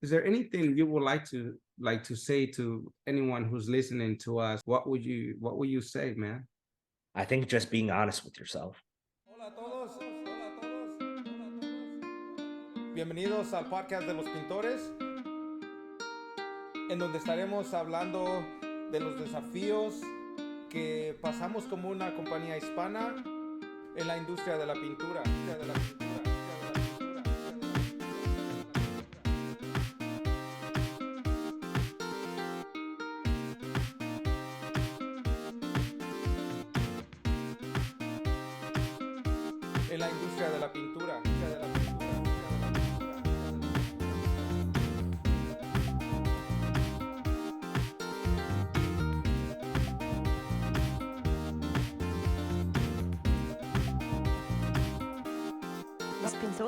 is there anything you would like to say to anyone who's listening to us? What would you say, man? I think just being honest with yourself. Hola a todos, hola a todos, hola a todos. Bienvenidos al podcast de los pintores, en donde estaremos hablando de los desafíos que pasamos como una compañía hispana en la industria de la pintura. En la industria de la pintura.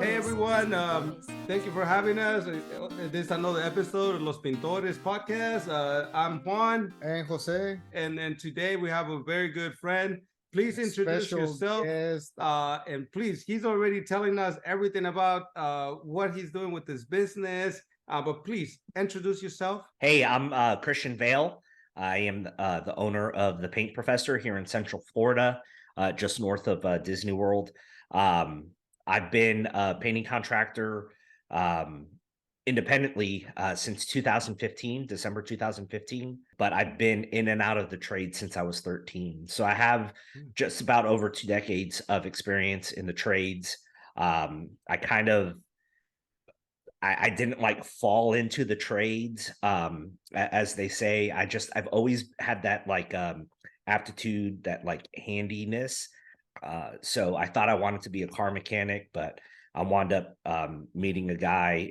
Hey everyone, thank you for having us. This is another episode of Los Pintores podcast. I'm Juan. And Jose. And today we have a very good friend. Please introduce yourself. Guest. And please, he's already telling us everything about what he's doing with his business. But please introduce yourself. Hey, I'm Christian Vale. I am the owner of the Paint Professor here in Central Florida, just north of Disney World. I've been a painting contractor independently since 2015, December 2015, but I've been in and out of the trade since I was 13. So I have just about over 2 decades of experience in the trades. I didn't like fall into the trades, as they say. I've always had that like aptitude, that like handiness. So I thought I wanted to be a car mechanic, but I wound up meeting a guy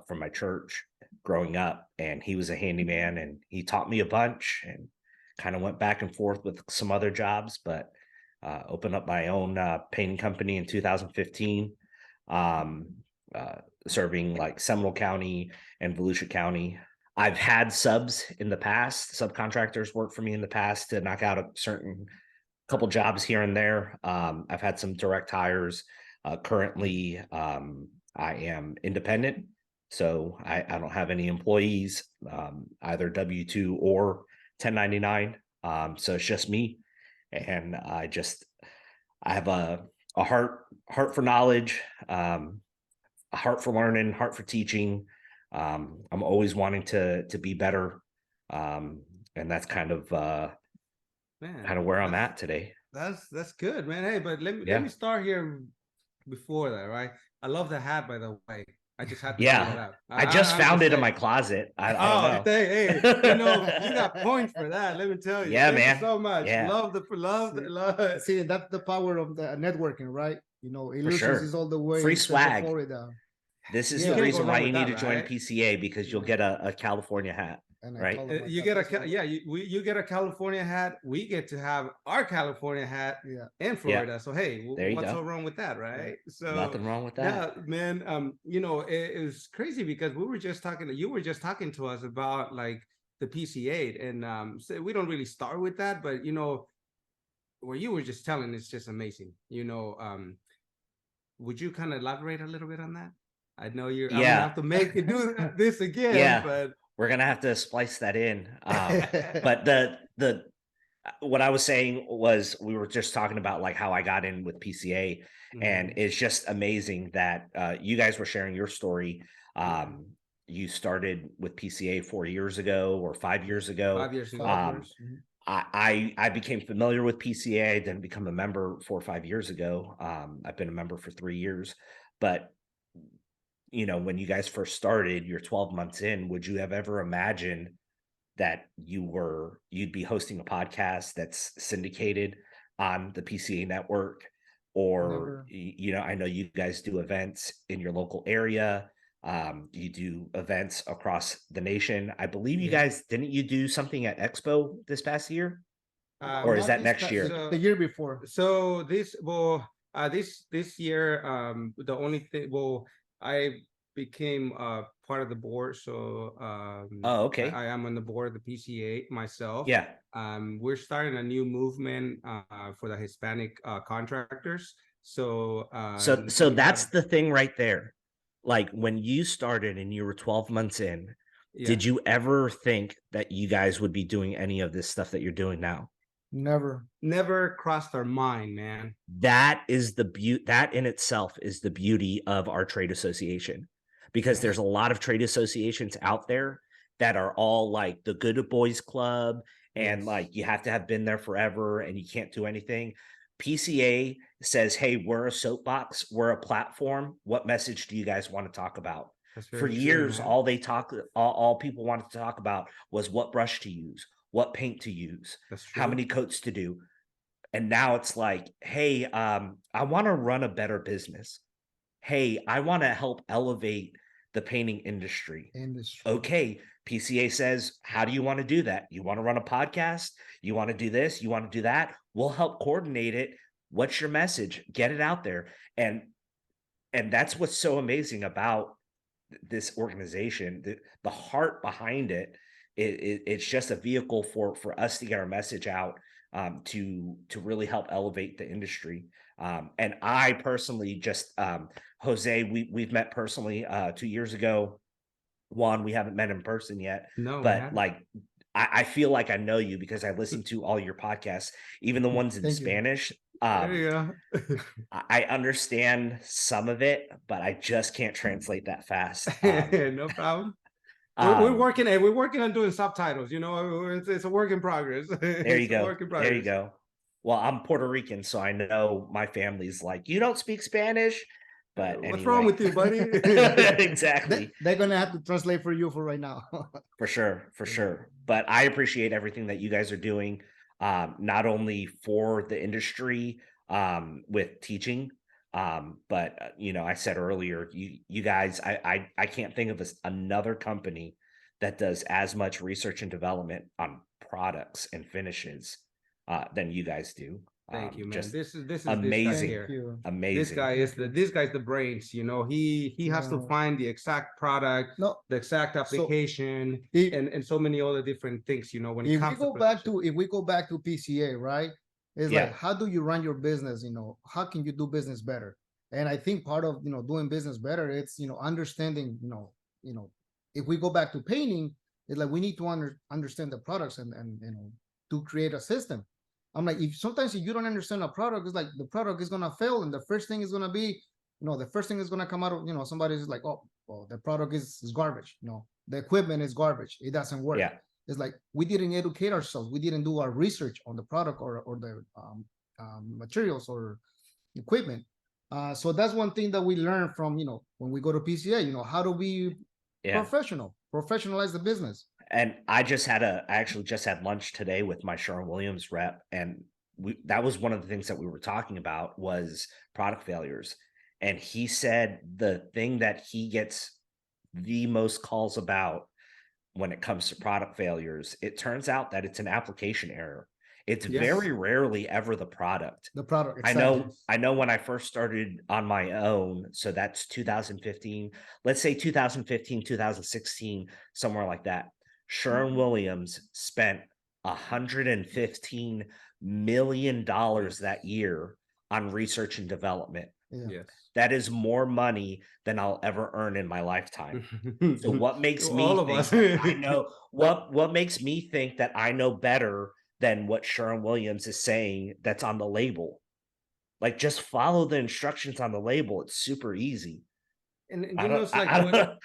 from my church growing up, and he was a handyman, and he taught me a bunch, and kind of went back and forth with some other jobs, but opened up my own painting company in 2015, serving like Seminole County and Volusia County. I've had subs in the past. Subcontractors work for me in the past to knock out a certain couple jobs here and there. I've had some direct hires. Currently, I am independent, so I don't have any employees, either W-2 or 1099. So it's just me, and I have a heart for knowledge, a heart for learning, heart for teaching. I'm always wanting to be better, and that's kind of where I'm at today. That's good, man. Hey, but let me start here before that, right? I love the hat, by the way. I just had to bring that up. I just found it in my closet. I don't know. Hey, you got points for that. Let me tell you. Yeah, Thank man. you so much. Yeah. Love. See, that's the power of the networking, right? Illusions sure. is all the way. Free swag. Florida. This is the reason why you need to join PCA, because you'll get a California hat. Right. You get you get a California hat. We get to have our California hat in Florida. So hey, what's so wrong with that, right? So nothing wrong with that. Yeah, man. It was crazy because you were just talking to us about like the PCA, and so we don't really start with that, but what you were just telling is just amazing. Would you kind of elaborate a little bit on that? I know I'm gonna have to make you do this again, but we're gonna have to splice that in. But the what I was saying was, we were just talking about like how I got in with PCA, and it's just amazing that you guys were sharing your story. You started with PCA 4 years ago or 5 years ago. 5 years ago. I became familiar with PCA. I didn't become a member 4 or 5 years ago. I've been a member for 3 years, but when you guys first started, you're 12 months in, would you have ever imagined that you'd be hosting a podcast that's syndicated on the PCA network? Or, I know you guys do events in your local area. You do events across the nation. I believe you guys, didn't you do something at Expo this past year? Or is that next year? The year before. So this year, the only thing, I became part of the board, so okay. I am on the board of the PCA myself. Yeah. We're starting a new movement for the Hispanic contractors. So that's the thing right there. like when you started and you were 12 months in, Yeah. did you ever think that you guys would be doing any of this stuff that you're doing now? Never. Never crossed our mind, man. That is the beauty. That in itself is the beauty of our trade association, because there's a lot of trade associations out there that are all like the good boys club, and Yes. like you have to have been there forever and you can't do anything. PCA says, hey, we're a soapbox, we're a platform. What message do you guys want to talk about? That's For very true, years, man. all people wanted to talk about was what brush to use, what paint to use, That's true. how many coats to do. And now it's like, hey, I want to run a better business. Hey, I want to help elevate the painting industry. Okay, PCA says, how do you want to do that? You want to run a podcast? You want to do this? You want to do that? We'll help coordinate it. What's your message? Get it out there. And that's what's so amazing about this organization. The heart behind it, it's just a vehicle for us to get our message out, to really help elevate the industry. And I personally just, Jose, we've met personally 2 years ago. Juan, we haven't met in person yet, No, we but haven't. like I feel like I know you because I listen to all your podcasts, even the ones in Thank you. Spanish. There you go. I understand some of it, but I just can't translate that fast. No problem. We're Um, working. We're working on doing subtitles. You know, it's a work in progress. There you It's a go. work in There you progress. go. Well, I'm Puerto Rican, so I know my family's like, you don't speak Spanish, but What's wrong with you, buddy? exactly. They're gonna have to translate for you for right now. For sure. But I appreciate everything that you guys are doing, not only for the industry, with teaching, but I said earlier, you guys, I can't think of another company that does as much research and development on products and finishes, than you guys do. Thank you, man. Just This is this guy amazing, here. you. This amazing. guy is this guy's the brains. You know, he has to No. find the exact product, No, the exact application, if- and so many other different things. You know, when it if we comes go to back production. to if we go back to PCA, right? It's Yeah. like, how do you run your business? How can you do business better? And I think part of doing business better, it's understanding, if we go back to painting, it's like we need to understand the products and to create a system. I'm like, if you don't understand a product, it's like the product is gonna fail, and the first thing is gonna be, the first thing is gonna come out of, somebody's like, oh, well, the product is garbage. The equipment is garbage. It doesn't work. Yeah. It's like we didn't educate ourselves. We didn't do our research on the product or the materials or equipment. So that's one thing that we learn from, when we go to PCA, how do we Yeah. professionalize the business. And I actually just had lunch today with my Sherwin-Williams rep, and that was one of the things that we were talking about was product failures. And he said the thing that he gets the most calls about when it comes to product failures, it turns out that it's an application error. It's Yes. very rarely ever the product. The product. Exactly. I know when I first started on my own, so that's 2015, let's say 2015, 2016, somewhere like that. Sherwin-Williams spent $115 million that year on research and development. Yeah. Yes. That is more money than I'll ever earn in my lifetime. So what makes me all of think us. that I know what makes me think that I know better than what Sherwin-Williams is saying that's on the label? Like, just follow the instructions on the label. It's super easy. And I you know, don't, it's like I don't,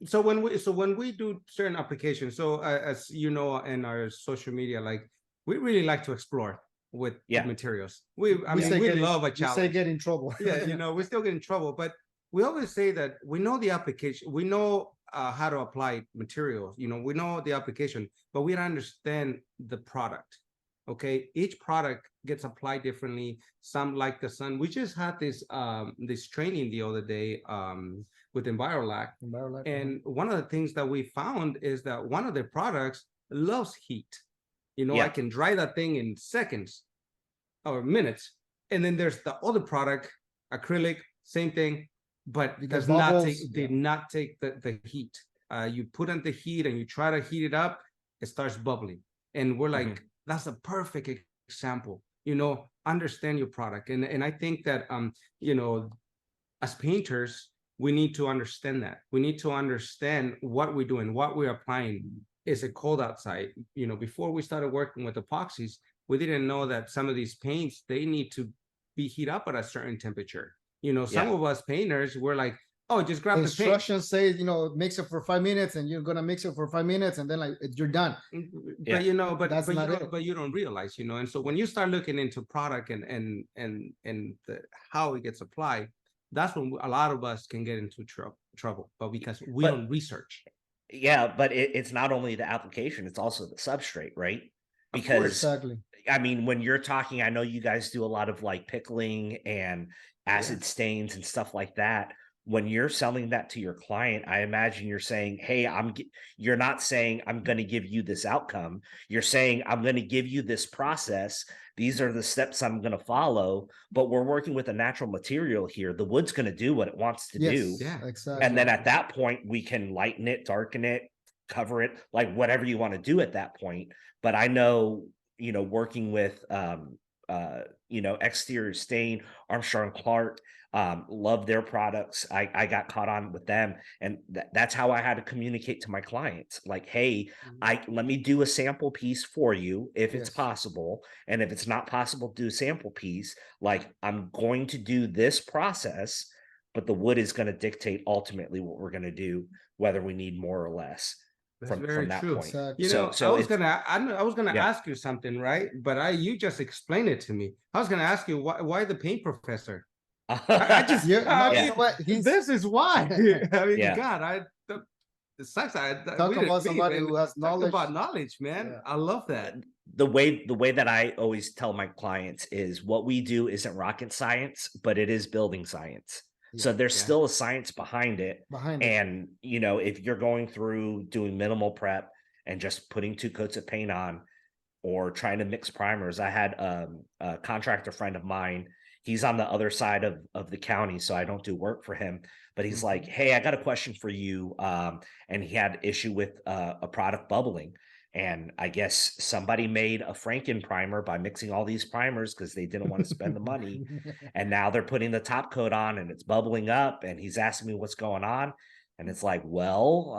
so when we do certain applications, so as you know, in our social media, like we really like to explore with Yeah. materials. We love a You say challenge. get in trouble. Yeah, you know, we still get in trouble, but we always say that we know the application, we know how to apply materials, you know, we know the application, but we don't understand the product. Okay, each product gets applied differently. Some like the sun. We just had this training the other day with Envirolac, and one of the things that we found is that one of the products loves heat. You know, Yeah. I can dry that thing in seconds or minutes. And then there's the other product, acrylic, same thing, but Because does not bubbles, did not take the heat. You put on the heat and you try to heat it up, it starts bubbling. And we're like, that's a perfect example. You know, understand your product. And I think that you know, as painters, we need to understand that. We need to understand what we're doing, what we're applying. Is it cold outside? You know, before we started working with epoxies, we didn't know that some of these paints, they need to be heat up at a certain temperature. You know, some of us painters were like, oh, just grab the paint. Instructions say, you know, mix it for 5 minutes, and you're gonna mix it for 5 minutes, and then like you're done. But you know, That's not it. but you don't realize, you know. And so when you start looking into product and how it gets applied, that's when a lot of us can get into trouble. But because we don't research. Yeah, but it's not only the application, it's also the substrate, right? Because Exactly. I mean, when you're talking, I know you guys do a lot of like pickling and acid stains and stuff like that. When you're selling that to your client, I imagine you're saying, hey, you're not saying I'm going to give you this outcome. You're saying I'm going to give you this process. These are the steps I'm going to follow, but we're working with a natural material here. The wood's going to do what it wants to do. Yeah, exactly. And then at that point, we can lighten it, darken it, cover it, like whatever you want to do at that point. But I know, you know, working with, you know, Exterior Stain, Armstrong Clark, love their products. I got caught on with them, and that's how I had to communicate to my clients. Like, hey, let me do a sample piece for you if it's possible, and if it's not possible, do a sample piece. Like, I'm going to do this process, but the wood is going to dictate ultimately what we're going to do, whether we need more or less. That's From very that true. point. Exactly. You know, So I was gonna Yeah. ask you something, right? But you just explained it to me. I was gonna ask you why the paint professor. I just I mean, you know what? this is why. I mean, Yeah. God, it sucks. Talk about somebody who has knowledge. Talk about knowledge, man. Yeah. I love that. The way that I always tell my clients is what we do isn't rocket science, but it is building science. So there's still a science behind it. And, you know, if you're going through doing minimal prep and just putting 2 coats of paint on or trying to mix primers, I had a contractor friend of mine. He's on the other side of the county, so I don't do work for him. But he's like, hey, I got a question for you. And he had issue with a product bubbling. And I guess somebody made a Franken primer by mixing all these primers because they didn't want to spend the money. And now they're putting the top coat on and it's bubbling up. And he's asking me what's going on. And it's like, well,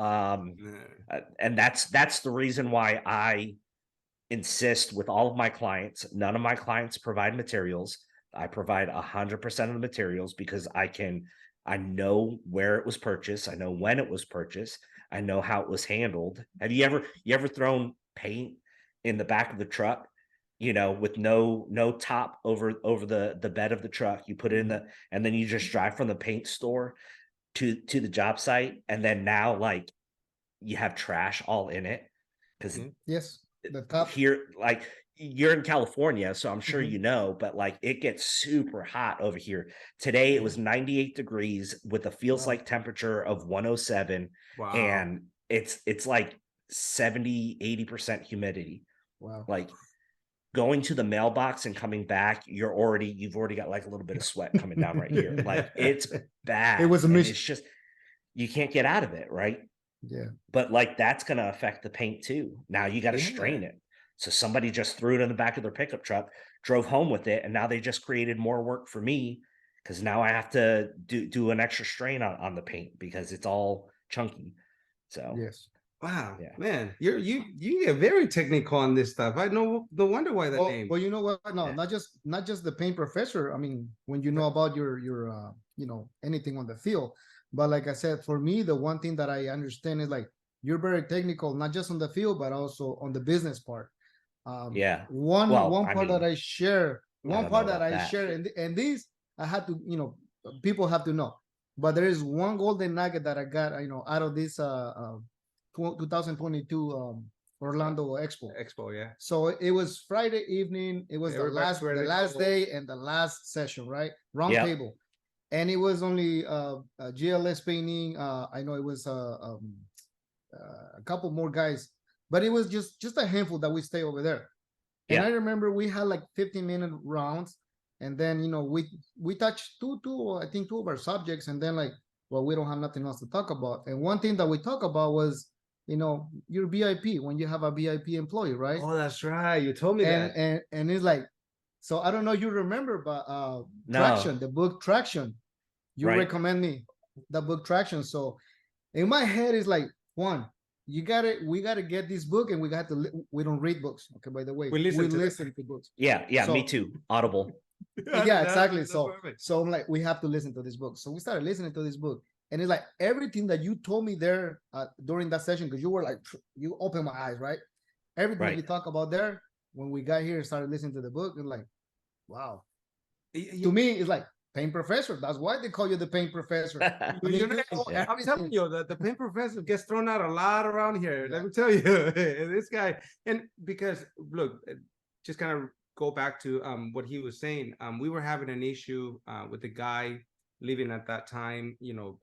and that's the reason why I insist with all of my clients. None of my clients provide materials. I provide 100% of the materials because I know where it was purchased. I know when it was purchased. I know how it was handled. Have you ever thrown paint in the back of the truck, you know, with no top over the bed of the truck? You put it in and then you just drive from the paint store to the job site, and then now like you have trash all in it because the top here, like you're in California, so I'm sure you know, but like it gets super hot over here. Today it was 98 degrees with a feels like temperature of 107. Wow. And it's like 70-80% humidity. Wow. Like going to the mailbox and coming back, you've already got like a little bit of sweat coming down right here. Like it's bad. It was a mission. It's just you can't get out of it, right? Yeah. But like that's gonna affect the paint too. Now you got to strain it. So somebody just threw it in the back of their pickup truck, drove home with it, and now they just created more work for me because now I have to do an extra strain on the paint because it's all chunky. So wow, man, you get very technical on this stuff. I know, no wonder why the name. Well, you know what? No, not just the paint professor. I mean, when you know about your you know, anything on the field, but like I said, for me, the one thing that I understand is like you're very technical, not just on the field, but also on the business part. One part that I share, and these I had to, you know, people have to know, but there is one golden nugget that I got, you know, out of this 2022 Orlando Expo. Yeah. So it was Friday evening. It was the last day and the last session, right? Round table, and it was only GLS painting. I know it was a couple more guys. But it was just a handful that we stay over there. And I remember we had like 15-minute rounds. And then, you know, we touched two of our subjects. And then like, well, we don't have nothing else to talk about. And one thing that we talk about was, you know, your VIP, when you have a VIP employee, right? Oh, that's right. You told me that. And it's like, so I don't know if you remember, but Traction, the book Traction, you recommend me. that book traction. So in my head is like, Juan, we gotta get this book, and we don't read books. Okay, by the way, We listen to listen to books. Yeah, me So- too. Audible. Yeah, exactly. That's So perfect. so I'm like, we have to listen to this book. So we started listening to this book, and it's like everything that you told me there during that session, because you were like, you opened my eyes, right? Everything that Right. you talk about there, when we got here and started listening to the book, it's like, wow. To me, it's like paint professor. That's why they call you the paint professor. I mean, You you know, know Yeah. I'm telling everything. you, the paint professor gets thrown out a lot around here. Yeah. Let me tell you, this guy, and because look, just kind of go back to what he was saying. We were having an issue with the guy leaving at that time, you know,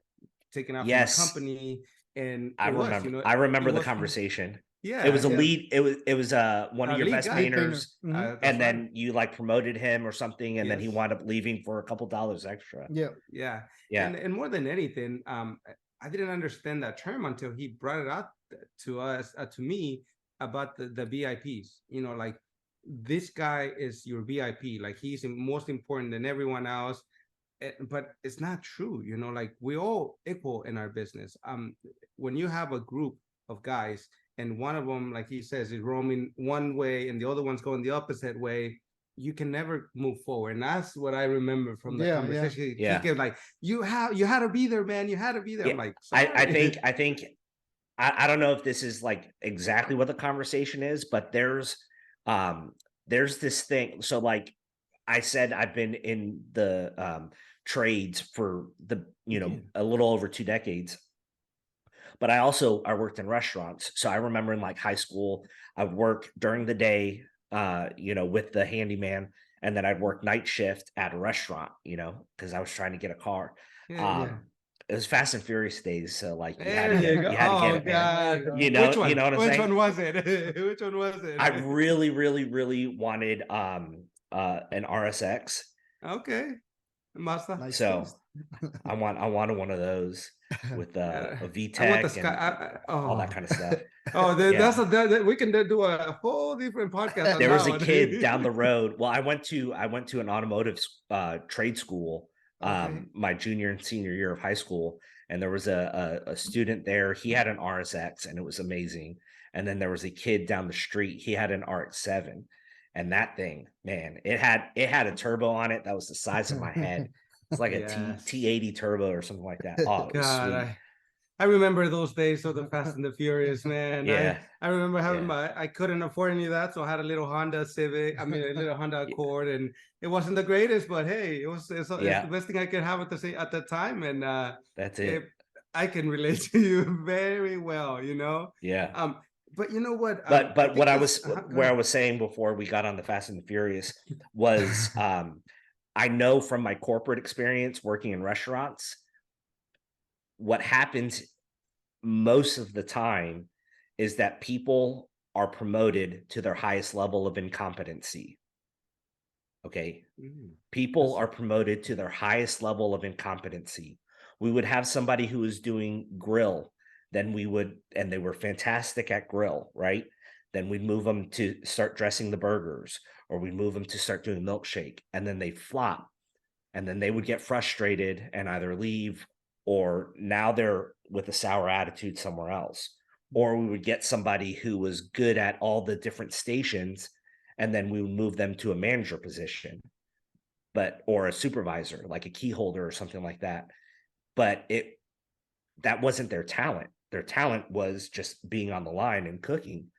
taking out Yes. from the company, and I it was, remember. you know, I remember it the was- conversation. Yeah, It was a yeah. lead. It was one of your lead best guy. Lead painter. painters, Mhm. that's and right. then you like promoted him or something, and then he Yes. wound up leaving for a couple dollars extra. Yeah. Yeah. Yeah. And more than anything, I didn't understand that term until he brought it out to us, to me, about the VIPs. You know, like this guy is your VIP. Like he's most important than everyone else. But it's not true. You know, like we all equal in our business. When you have a group of guys and one of them, like he says, is roaming one way and the other one's going the opposite way, you can never move forward. And that's what I remember from the Yeah, yeah. conversation. Yeah. He gave like, you had to be there, man. You had to be there. Yeah, I'm like, I sorry. think I don't know if this is like exactly what the conversation is, but there's this thing. So like I said, I've been in the trades for Yeah. a little over 2 decades. But I worked in restaurants. So I remember in like high school, I would work during the day, with the handyman, and then I'd work night shift at a restaurant, because I was trying to get a car. Yeah. Yeah. It was Fast and Furious days, so like There you go. you had to get Oh it, man. God. You Which one? You know what I'm Which saying? one was it? Which one was it? I really, really, really wanted an RSX. Okay. Mazda. Nice So taste. I wanted one of those with Yeah. a I want the VTEC sky. and all that kind of stuff. Oh, Yeah. we can do a whole different podcast on There that was a one. kid down the road. Well, I went to an automotive trade school Okay. my junior and senior year of high school, and there was a student there. He had an RSX, and it was amazing. And then there was a kid down the street. He had an RX-7, and that thing, man, it had a turbo on it that was the size of my head. It's like a Yes. T80 turbo or something like that. Oh, it was God, sweet. I remember those days of the Fast and the Furious, man. Yeah. I remember having Yeah. I couldn't afford any of that, so I had a little Honda Civic. I mean, a little Honda Yeah. Accord, and it wasn't the greatest, but hey, it's Yeah. the best thing I could have at the time, and That's it. I can relate to you very well, you know. Yeah. But you know what? But think what I this- was go where I ahead. was saying before we got on the Fast and the Furious was I know from my corporate experience working in restaurants, what happens most of the time is that people are promoted to their highest level of incompetency. Okay. Mm, People Yes. are promoted to their highest level of incompetency. We would have somebody who was doing grill, then and they were fantastic at grill, right? Then we'd move them to start dressing the burgers, or we'd move them to start doing milkshake, and then they flop. And then they would get frustrated and either leave, or now they're with a sour attitude somewhere else. Or we would get somebody who was good at all the different stations, and then we would move them to a manager position, or a supervisor, like a key holder or something like that. But that wasn't their talent. Their talent was just being on the line and cooking.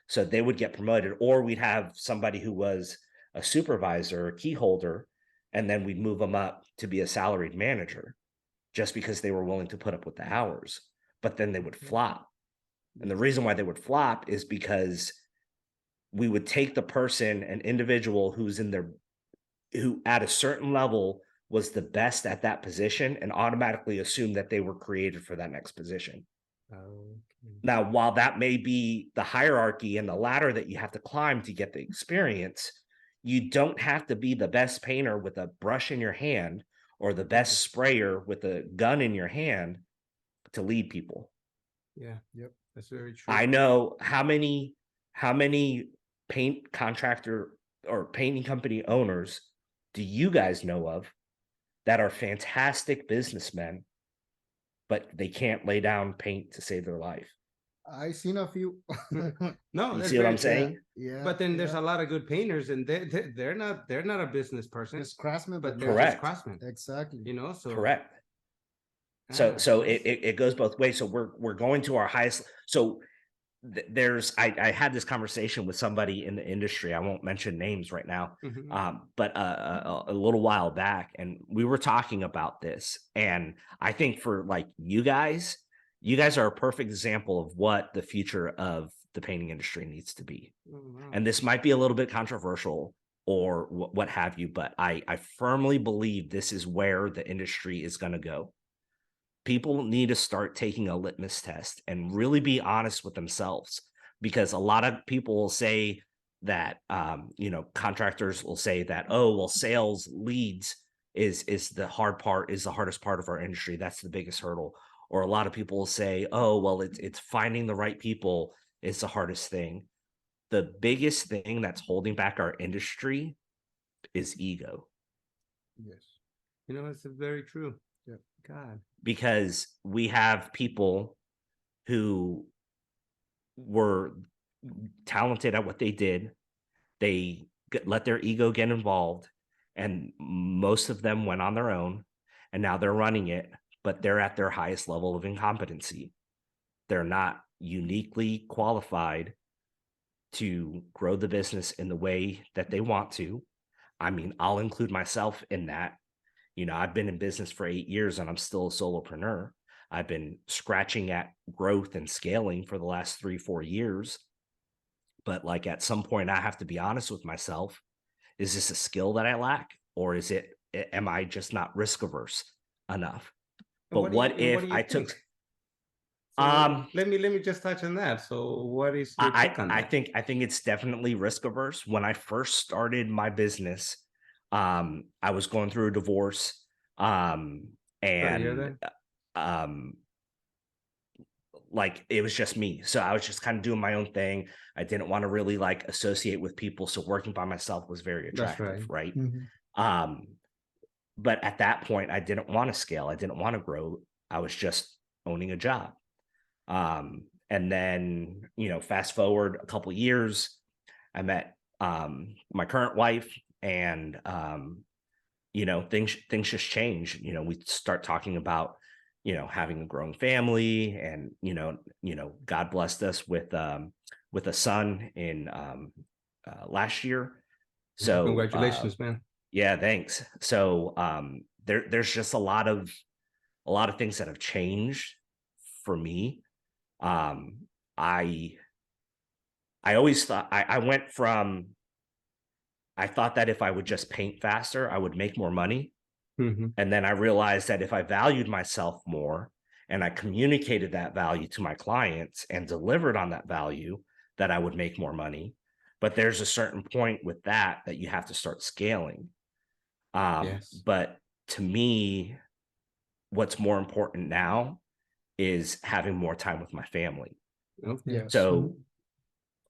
So they would get promoted, or we'd have somebody who was a supervisor or key holder, and then we'd move them up to be a salaried manager just because they were willing to put up with the hours. But then they would flop. And the reason why they would flop is because we would take the person, an individual who at a certain level was the best at that position, and automatically assume that they were created for that next position. Okay. Now, while that may be the hierarchy and the ladder that you have to climb to get the experience, you don't have to be the best painter with a brush in your hand or the best sprayer with a gun in your hand to lead people. Yeah. Yep. That's very true. I know how many paint contractor or painting company owners do you guys know of that are fantastic businessmen, but they can't lay down paint to save their life. I seen a few. No, You that's see what very I'm true. saying? Yeah. But then there's yeah. a lot of good painters, and they're not a business person, Just craftsmen, but but they're Correct. just craftsmen. exactly. You know, so Correct. So ah, so that's- it goes both ways. So we're going to our highest. So there's I had this conversation with somebody in the industry. I won't mention names right now, Mhm. but a little while back, and we were talking about this. And I think for like you guys are a perfect example of what the future of the painting industry needs to be. Oh, wow. And this might be a little bit controversial or what have you, but I firmly believe this is where the industry is going to go. People need to start taking a litmus test and really be honest with themselves, because a lot of people will say that contractors will say that, oh well, sales leads is the hardest part of our industry, that's the biggest hurdle. Or a lot of people will say, oh well, it's finding the right people is the hardest thing. The biggest thing that's holding back our industry is ego. Yes. You know, it's very true. Yeah. God. Because we have people who were talented at what they did. They let their ego get involved, and most of them went on their own, and now they're running it, but they're at their highest level of incompetency. They're not uniquely qualified to grow the business in the way that they want to. I mean, I'll include myself in that. I've been in business for 8 years and I'm still a solopreneur. I've been scratching at growth and scaling for the last 3-4 years. But like at some point, I have to be honest with myself. Is this a skill that I lack? Or am I just not risk averse enough? And But what if do you I think? took, So let me just touch on that. So what is your take on I that? think it's definitely risk averse. When I first started my business, I was going through a divorce, Sorry to hear and like it was just me. So I was just kind of doing my own thing. I didn't want to really like associate with people. So working by myself was very That's attractive, right? Mhm. But at that point, I didn't want to scale. I didn't want to grow. I was just owning a job. And then, fast forward a couple years, I met my current wife, and things just change. We start talking about having a growing family, and God blessed us with a son in last year. So Congratulations, man. yeah, thanks. So there's just a lot of things that have changed for me. I always thought I went from, I thought that if I would just paint faster, I would make more money. Mhm. And then I realized that if I valued myself more and I communicated that value to my clients and delivered on that value, that I would make more money. But there's a certain point with that you have to start scaling. Yes. But to me, what's more important now is having more time with my family. Okay. Yes. So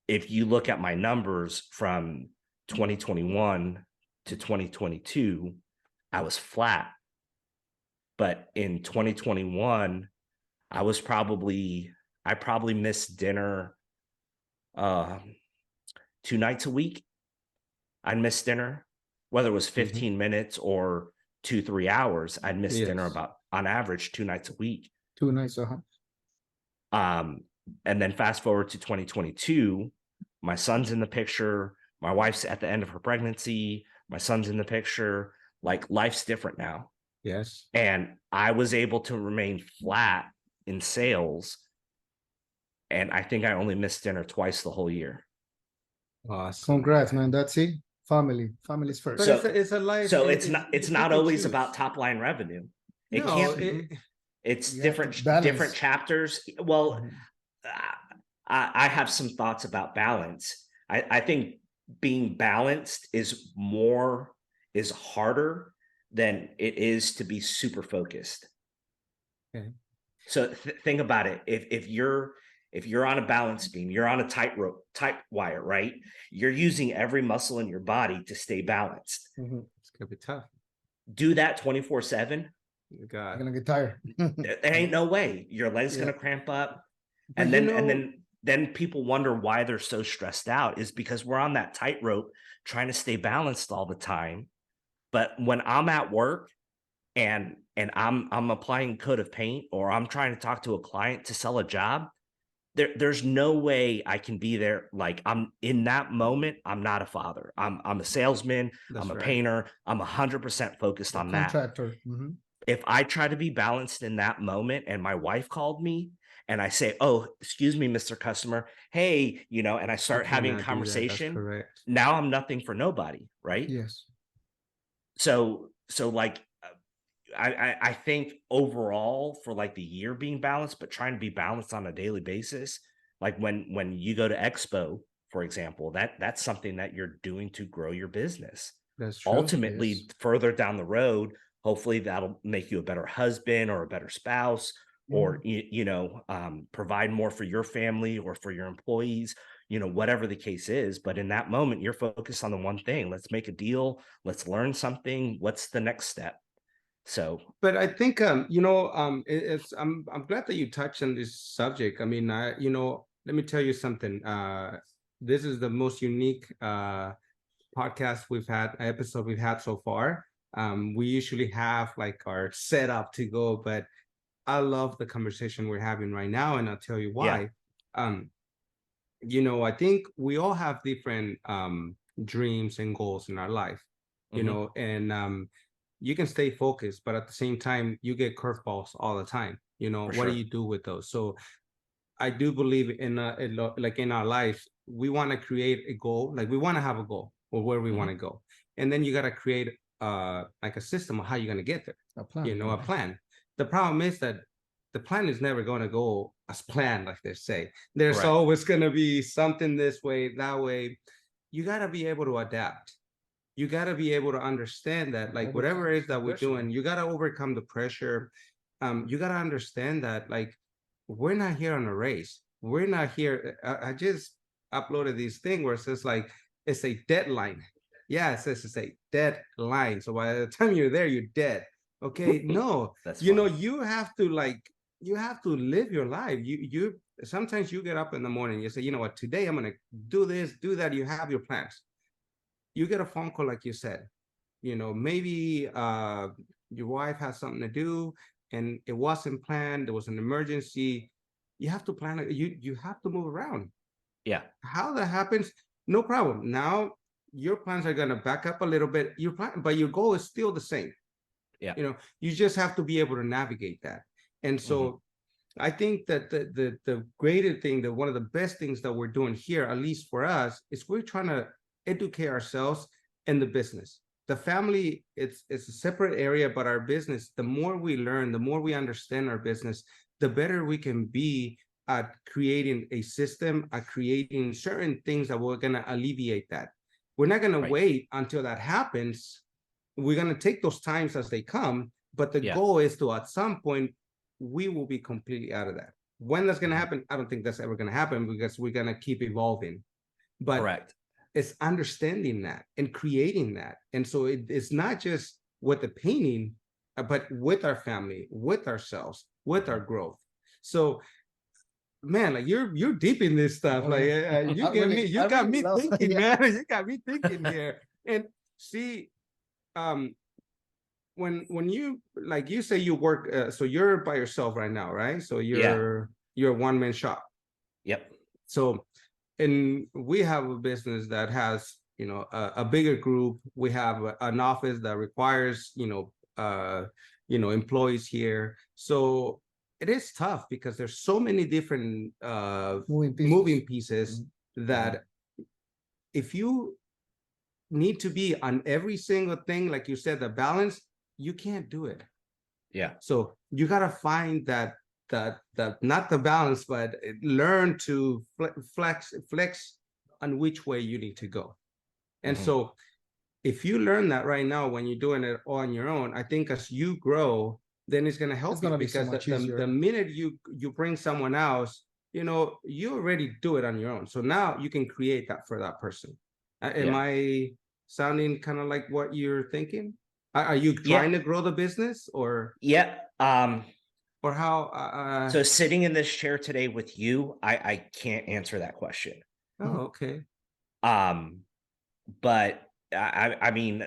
if you look at my numbers from 2021 to 2022, I was flat. But in 2021, I probably missed dinner 2 nights a week. I'd miss dinner, whether it was Mhm. 15 minutes or 2-3 hours. I'd miss dinner Yes. about on average 2 nights a week. 2 nights. And then fast forward to 2022, my son's in the picture. My wife's at the end of her pregnancy. My son's in the picture. Like life's different now. Yes. And I was able to remain flat in sales. And I think I only missed dinner twice the whole year. Awesome. Congrats, man. That's it. Family's first. But So- it's a life. So it's it's you not can always choose. about top line revenue. It No, can't be. It's You have to different balance. chapters. Well, Mhm. I have some thoughts about balance. I think being balanced is harder than it is to be super focused. Okay. So think about it. If you're on a balance beam, you're on a tight wire, right? You're using every muscle in your body to stay balanced. Mhm. It's gonna be tough. Do that 24/7. You're God. gonna get tired. There ain't no way your leg's Yeah. gonna cramp up. But And you then know- then people wonder why they're so stressed out is because we're on that tightrope trying to stay balanced all the time. But when I'm at work and I'm applying coat of paint, or I'm trying to talk to a client to sell a job, there's no way I can be there. Like, I'm in that moment, I'm not a father. I'm a salesman, That's I'm a right. painter, I'm 100% focused The on that. contractor. Mhm. If I try to be balanced in that moment and my wife called me and I say, "Oh, excuse me, Mr. Customer, hey," and I start having cannot do that, that's conversation, correct. now I'm nothing for nobody, right? Yes. So like, I think overall for like the year being balanced, but trying to be balanced on a daily basis, like when you go to Expo, for example, that's something that you're doing to grow your business. That's true. Ultimately, Yes. further down the road, hopefully that'll make you a better husband or a better spouse, or provide more for your family or for your employees, whatever the case is. But in that moment, you're focused on the one thing. Let's make a deal. Let's learn something. What's the next step? So But I think it's I'm glad that you touched on this subject. I mean, let me tell you something. This is the most unique podcast episode we've had so far. We usually have like our setup to go, but I love the conversation we're having right now, and I'll tell you why. I think we all have different dreams and goals in our life, and you can stay focused, but at the same time, you get curveballs all the time. For What do sure. you do with those? So I do believe like in our life, we want to create a goal, like we want to have a goal or where we want to go. And then you got to create like a system of how you're going to get there, A plan. a plan. The problem is that the plan is never going to go as planned, like they say. There's Correct. always going to be something this way, that way. You got to be able to adapt. You got to be able to understand that, like, whatever it is that we're doing, you got to overcome the pressure. You got to understand that, like, we're not here on a race. We're not here. I just uploaded this thing where it says, like, it's a deadline. Yeah, it says it's a deadline. So by the time you're there, you're dead. Okay, no, That's you have to live your life. You sometimes you get up in the morning, you say, you know what, today I'm gonna do this, do that. You have your plans. You get a phone call, like you said, maybe your wife has something to do and it wasn't planned, there was an emergency. You have to plan it. You have to move around. Yeah. How that happens, no problem. Now your plans are going to back up a little bit. Your plan, but your goal is still the same. Yeah. You just have to be able to navigate that. And so I think that the greater thing, that one of the best things that we're doing here, at least for us, is we're trying to educate ourselves in the business. The family, it's a separate area, but our business, the more we learn, the more we understand our business, the better we can be at creating a system, at creating certain things that we're going to alleviate that. We're not going to wait until that happens. We're going to take those times as they come, but the goal is to, at some point, we will be completely out of that. When that's going to happen, I don't think that's ever going to happen, because we're going to keep evolving. But correct. It's understanding that and creating that. And so it's not just with the painting, but with our family, with ourselves, with our growth. So, man, like you're deep in this stuff. Like you got me thinking, man. You got me thinking here. And see, when you, like you say, you work, so you're by yourself right now, right? So you're a one-man shop. Yep. So, and we have a business that has, a bigger group. We have an office that requires, employees here. So it is tough because there's so many different moving pieces that if you need to be on every single thing, like you said, the balance, you can't do it. Yeah. So you got to find that not the balance, but learn to flex on which way you need to go. And so if you learn that right now, when you're doing it on your own, I think as you grow, then it's going to help you, because the minute you bring someone else, you already do it on your own. So now you can create that for that person. Am I sounding kind of like what you're thinking? Are you Yeah. trying to grow the business or Yeah. how? So sitting in this chair today with you, I can't answer that question. Oh, okay. But I mean,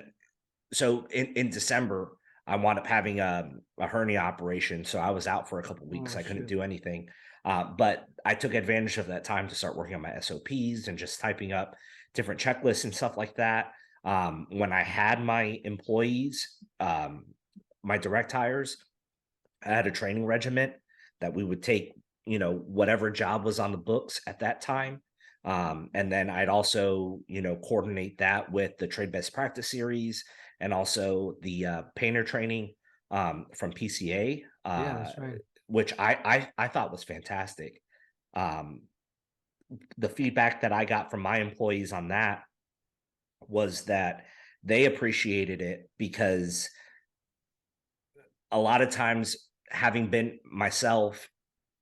so in December, I wound up having a hernia operation. So I was out for a couple weeks. Oh, I couldn't shit. do anything. But I took advantage of that time to start working on my SOPs and just typing up different checklists and stuff like that. When I had my employees, my direct hires, I had a training regiment that we would take, whatever job was on the books at that time. And then I'd also, coordinate that with the trade best practice series and also the painter training from PCA, Yeah, that's right. which I thought was fantastic. Um, the feedback that I got from my employees on that was that they appreciated it because a lot of times, having been myself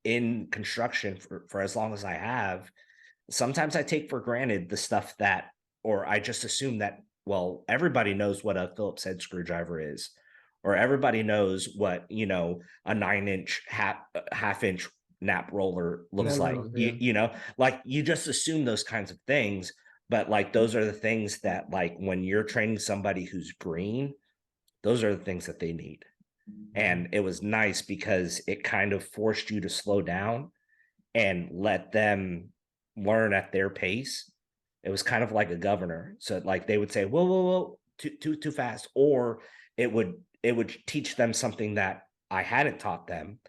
in construction for as long as I have, sometimes I take for granted the stuff that, or I just assume that, well, everybody knows what a Phillips head screwdriver is, or everybody knows what, a 9-inch half-inch nap roller looks like. Like you just assume those kinds of things. But like, those are the things that, like, when you're training somebody who's green, those are the things that they need. And it was nice because it kind of forced you to slow down and let them learn at their pace. It was kind of like a governor. So like they would say, whoa, whoa, whoa, too fast. Or it would teach them something that I hadn't taught them.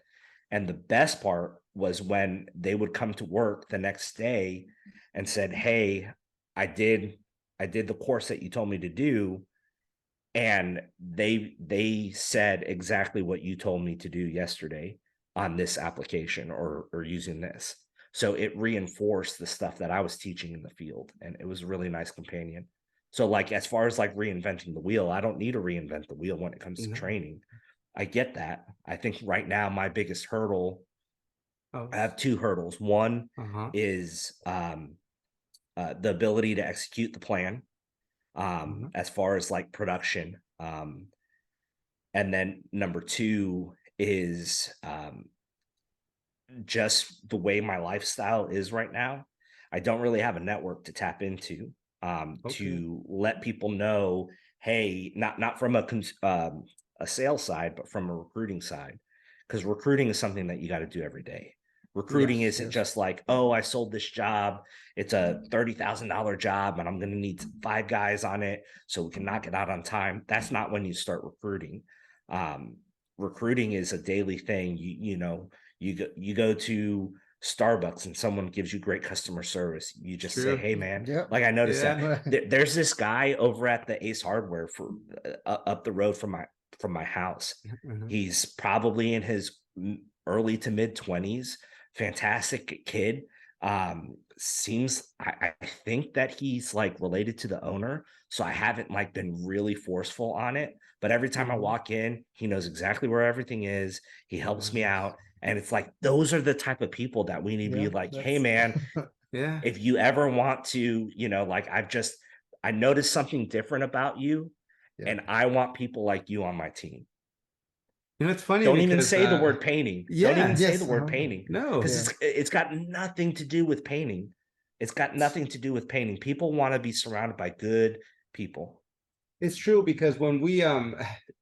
And the best part was when they would come to work the next day and said, hey, I did the course that you told me to do. And they said exactly what you told me to do yesterday on this application or using this. So it reinforced the stuff that I was teaching in the field, and it was a really nice companion. So like, as far as like reinventing the wheel, I don't need to reinvent the wheel when it comes to training. I get that. I think right now my biggest hurdle, I have two hurdles. One is the ability to execute the plan, as far as like production. And then number two is just the way my lifestyle is right now. I don't really have a network to tap into to let people know, hey, not from a sales side, but from a recruiting side, because recruiting is something that you got to do every day. Recruiting isn't just like, oh, I sold this job. It's a $30,000 job and I'm going to need 5 guys on it so we can knock it out on time. That's not when you start recruiting. Recruiting is a daily thing. You go to Starbucks and someone gives you great customer service. You just say, hey man, like I noticed that there's this guy over at the Ace Hardware for up the road from my house. He's probably in his early to mid 20s. Fantastic kid. Seems I think that he's like related to the owner, so I haven't like been really forceful on it, but every time I walk in, he knows exactly where everything is. He helps me out, and it's like, those are the type of people that we need to be like, hey man, if you ever want to, like, I noticed something different about you, and I want people like you on my team. It's funny. Don't even say the word painting. Don't even say the word painting. No, because it's got nothing to do with painting. It's got nothing to do with painting. People want to be surrounded by good people. It's true, because when we I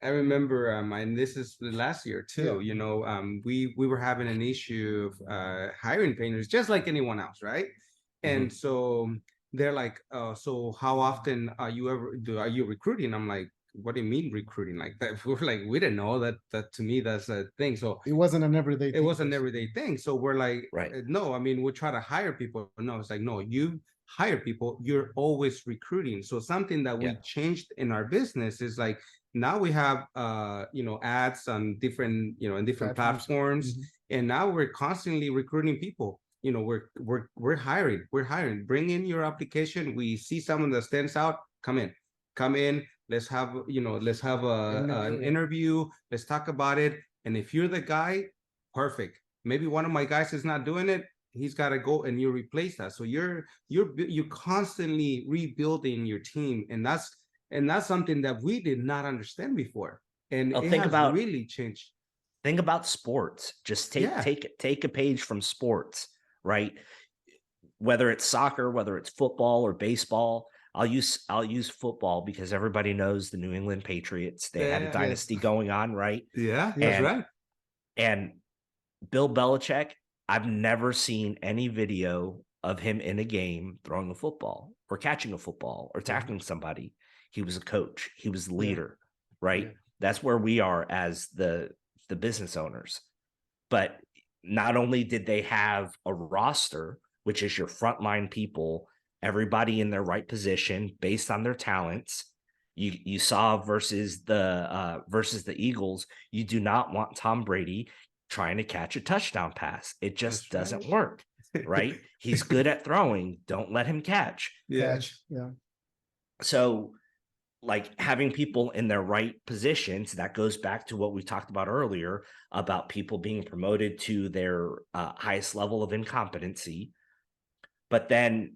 remember and this is the last year too, we were having an issue of hiring painters just like anyone else, right? And so they're like, so how often are you recruiting? I'm like, what do you mean recruiting? Like that? We're like, we didn't know that to me that's a thing. So it wasn't an everyday thing. It was an everyday thing. So we're like, right. No, I mean, we try to hire people. No, it's like, no, you hire people, you're always recruiting. So something that we changed in our business is like, now we have ads on different, in different platforms. And now we're constantly recruiting people. We're hiring. Bring in your application. We see someone that stands out, come in. Let's have an interview. Let's talk about it. And if you're the guy, perfect. Maybe one of my guys is not doing it. He's got to go, and you replace that. So you're constantly rebuilding your team, and And that's something that we did not understand before. And Well, it think has about- really changed. Think about sports. Just take a page from sports, right? Whether it's soccer, whether it's football or baseball. I'll use football because everybody knows the New England Patriots. They had a Yeah. dynasty going on, right? Yeah, that's And- right. And Bill Belichick, I've never seen any video of him in a game throwing a football or catching a football or tackling somebody. He was a coach. He was the leader, right? Yeah. That's where we are as the business owners. But not only did they have a roster, which is your frontline people, everybody in their right position based on their talents. You saw versus the Eagles, you do not want Tom Brady trying to catch a touchdown pass. It just That's right. doesn't work, right? He's good at throwing. Don't let him catch. Yeah. Catch. Yeah. So, like having people in their right positions, that goes back to what we talked about earlier about people being promoted to their highest level of incompetency. But then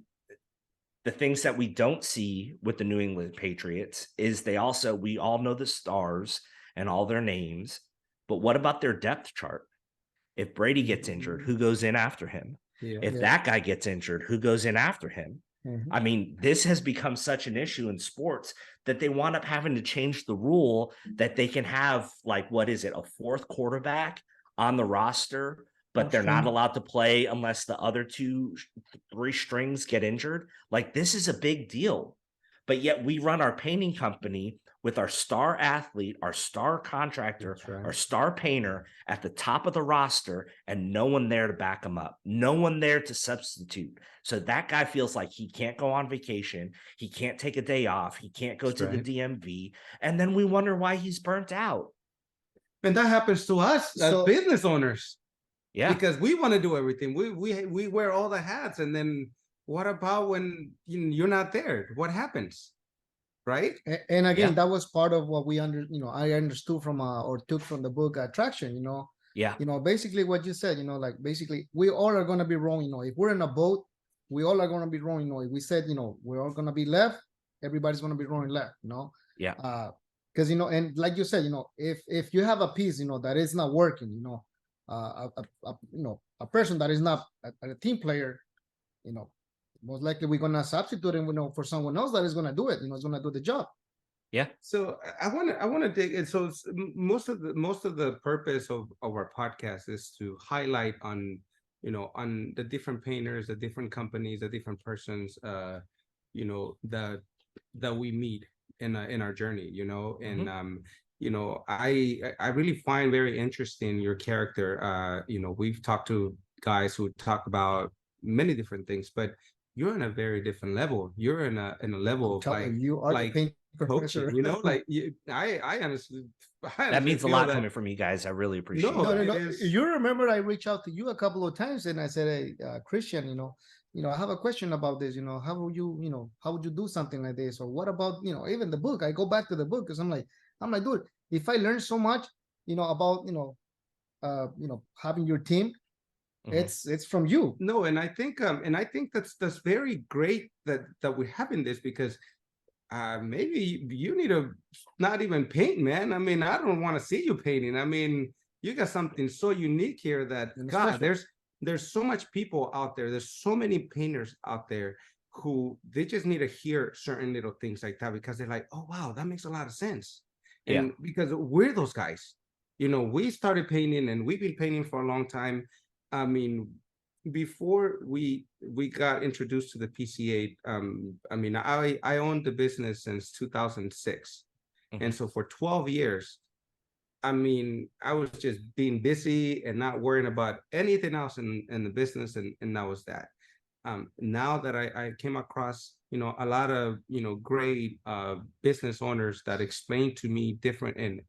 the things that we don't see with the New England Patriots is we all know the stars and all their names, but what about their depth chart? If Brady gets injured, who goes in after him? Yeah. If that guy gets injured, who goes in after him? Mhm. I mean, this has become such an issue in sports that they wound up having to change the rule that they can have, like, what is it, a fourth quarterback on the roster, but they're not allowed to play unless the other three strings get injured. Like, this is a big deal. But yet we run our painting company with our star athlete, our star contractor, That's right. our star painter at the top of the roster, and no one there to back him up, no one there to substitute. So that guy feels like he can't go on vacation, he can't take a day off, he can't go That's to right. the DMV, and then we wonder why he's burnt out. And that happens to us as So- business owners. Yeah. Because we want to do everything. We wear all the hats, and then what about when you're not there? What happens? Right? And again, Yeah. that was part of what I understood from or took from the book Attraction. Yeah. Basically what you said. Like basically we all are gonna be wrong. If we're in a boat, we all are gonna be wrong. If we said we're all gonna be left, everybody's gonna be wrong left. Yeah. Because and like you said, if you have a piece that is not working, a person that is not a team player, most likely we're gonna substitute him, for someone else that is gonna do it. Is gonna do the job. So I want to dig in. So most of the purpose of our podcast is to highlight on the different painters, the different companies, the different persons, that we meet in our journey, and I really find very interesting your character. We've talked to guys who talk about many different things, but you're in a very different level. You're in a level of You are like the paint coaching, professor. like I honestly That means a feel lot that- coming from you guys. I really appreciate No, it. No. it is- You remember I reached out to you a couple of times and I said, hey, Christian, I have a question about this. How would you do something like this? Or what about, even the book? I go back to the book because I'm like, dude, if I learn so much, about, having your team, Mhm. it's from you. No, and I think that's very great that we're having this, because maybe you need to not even paint, man. I mean, I don't want to see you painting. I mean, you got something so unique here that And God, special. there's so much people out there. There's so many painters out there who they just need to hear certain little things like that, because they're like, oh wow, that makes a lot of sense. And because we're those guys, we started painting and we've been painting for a long time. I mean, before we got introduced to the PCA, I mean, I owned the business since 2006. And so for 12 years, I mean, I was just being busy and not worrying about anything else in the business, and that was that. Now that I came across, a lot of, great business owners that explained to me different and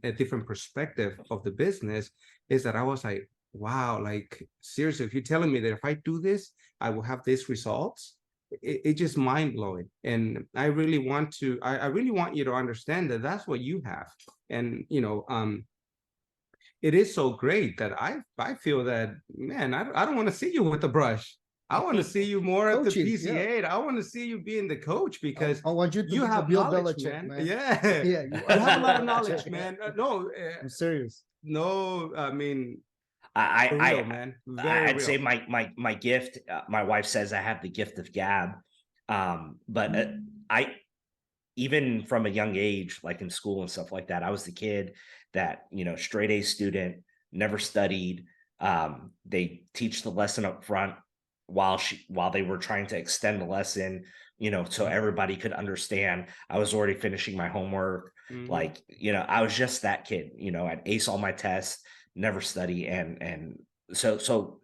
a different perspective of the business, is that I was like, wow, like seriously, if you're telling me that if I do this, I will have these results, it's just mind blowing. And I really want you to understand that that's what you have. And it is so great that I feel that, man, I don't want to see you with the brush. I want to see you more at the Coaching, PCA. I want to see you being the coach because I want you to you be the have Bill knowledge, Belichick, man. man. Yeah, Yeah, you have a lot of knowledge, man. I'm serious. No, I mean, I, for I, real, man. Very I'd say real. my gift. My wife says I have the gift of gab, but I even from a young age, like in school and stuff like that, I was the kid that straight A student, never studied. They teach the lesson up front while they were trying to extend the lesson, so everybody could understand. I was already finishing my homework. Mhm. Like, I was just that kid. I'd ace all my tests, never study, and so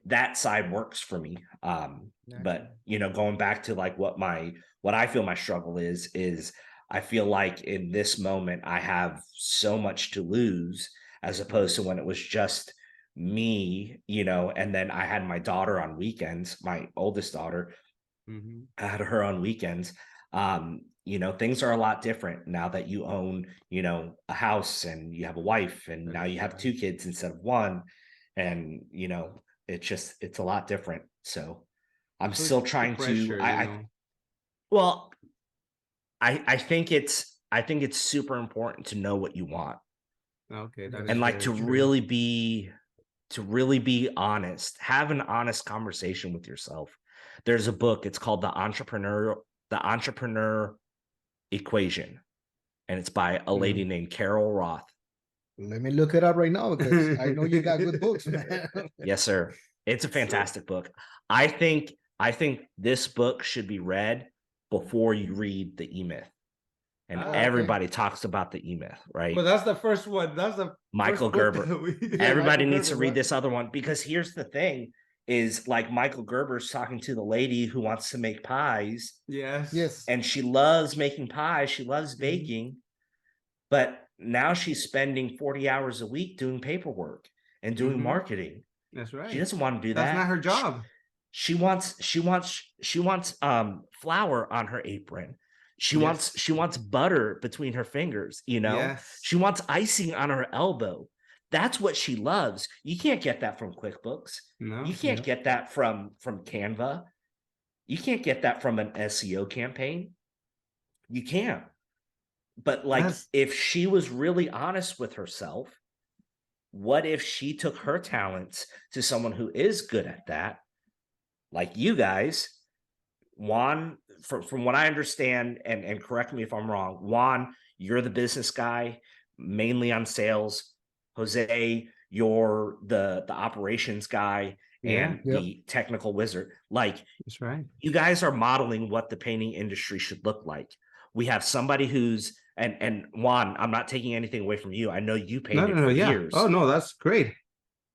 that side works for me. But going back to like what I feel my struggle is I feel like in this moment I have so much to lose as opposed to when it was just me, and then I had my daughter on weekends, my oldest daughter. Mhm. I had her on weekends. Things are a lot different now that you own, a house and you have a wife and now you have 2 kids instead of 1. And, it's a lot different. So I'm So still it's the trying to, pressure, well, I think it's super important to know what you want Okay, that is and like very to true. really be honest, have an honest conversation with yourself. There's a book, it's called the Entrepreneur Equation, and it's by a lady Mhm. named Carol Roth. Let me look it up right now because I know you got good books, man. Yes, sir. It's a So, fantastic book. I think this book should be read before you read the E-Myth. And Okay. everybody talks about the E-Myth, right? well, that's the first one. That's the Michael first book Gerber. that we. Yeah, Everybody Michael needs to Gerber, read right? this other one because here's the thing is like Michael Gerber's talking to the lady who wants to make pies Yes. Yes. and she loves making pies, she loves Mhm. baking, but now she's spending 40 hours a week doing paperwork and doing Mhm. marketing. That's She right. doesn't want to do That's not that. her job. She wants flour on her apron. She Yes. wants butter between her fingers, Yes. She wants icing on her elbow. That's what she loves. You can't get that from QuickBooks. No. You can't get that from Canva. You can't get that from an SEO campaign. You can't. But like That's if she was really honest with herself, what if she took her talents to someone who is good at that, like you guys? Juan, from what I understand, and correct me if I'm wrong, Juan, you're the business guy, mainly on sales. Jose, you're the operations guy yeah. and Yep. the technical wizard. Like That's right. you guys are modeling what the painting industry should look like. We have somebody who's and Juan, I'm not taking anything away from you. I know you No. painted for Yeah. Oh years, no, that's great.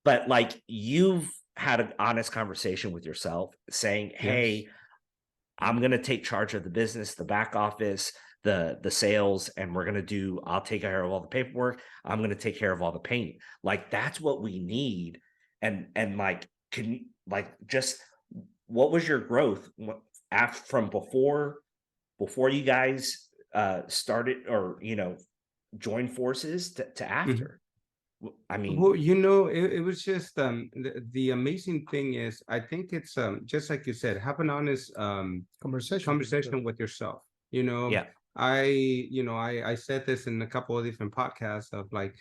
but like you've had an honest conversation with yourself saying, Yes. hey, I'm going to take charge of the business, the back office, the sales, and I'll take care of all the paperwork. I'm going to take care of all the paint. Like that's what we need. And like, just what was your growth after from before you guys started or, joined forces to Mhm. after? I mean, Well, it was just the amazing thing is I think it's just like you said, have an honest conversation with yourself. yeah, I said this in a couple of different podcasts of like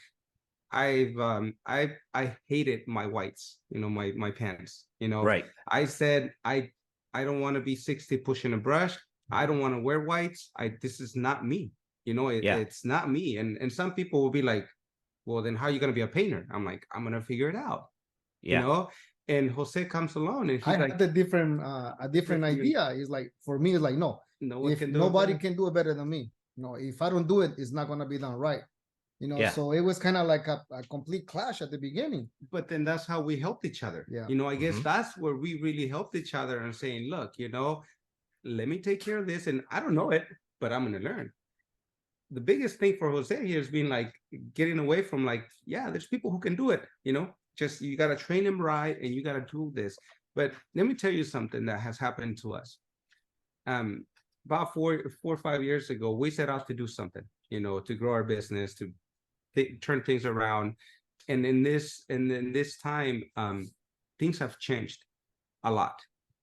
I hated my whites, my pants. right. I said I don't want to be 60 pushing a brush. I don't want to wear whites. This is not me. Yeah, It's not me. And some people will be like, well, then how are you gonna be a painter? I'm like, I'm gonna figure it out, you yeah, know? And Jose comes along and I he's like, had a different idea. It's like for me, it's like no, no one if can do it nobody better. can do it better than me, if I don't do it, it's not gonna be done right. yeah, So it was kind of like a complete clash at the beginning. But then that's how we helped each other. Yeah. I guess mhm, that's where we really helped each other and saying, look, let me take care of this. And I don't know it, but I'm gonna learn. The biggest thing for Jose here has been like getting away from like, yeah, there's people who can do it, just you gotta train them right and you gotta do this. But let me tell you something that has happened to us. About 4 or 5 years ago, we set out to do something, to grow our business, to turn things around. And in this time, things have changed. a lot.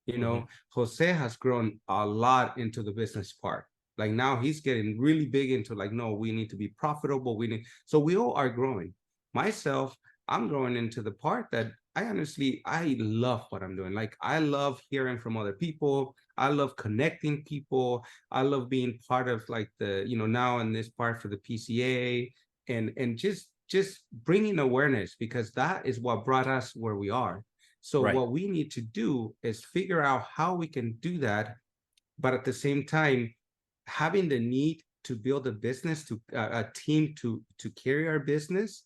You know, Jose has grown a lot into the business part. Like now he's getting really big into like, no, we need to be profitable. So we all are growing. Myself, I'm growing into the part that I love what I'm doing. Like I love hearing from other people. I love connecting people. I love being part of like the, now in this part for the PCA and just bringing awareness, because that is what brought us where we are. So Right. what we need to do is figure out how we can do that, but at the same time, having the need to build a business, to a team to carry our business,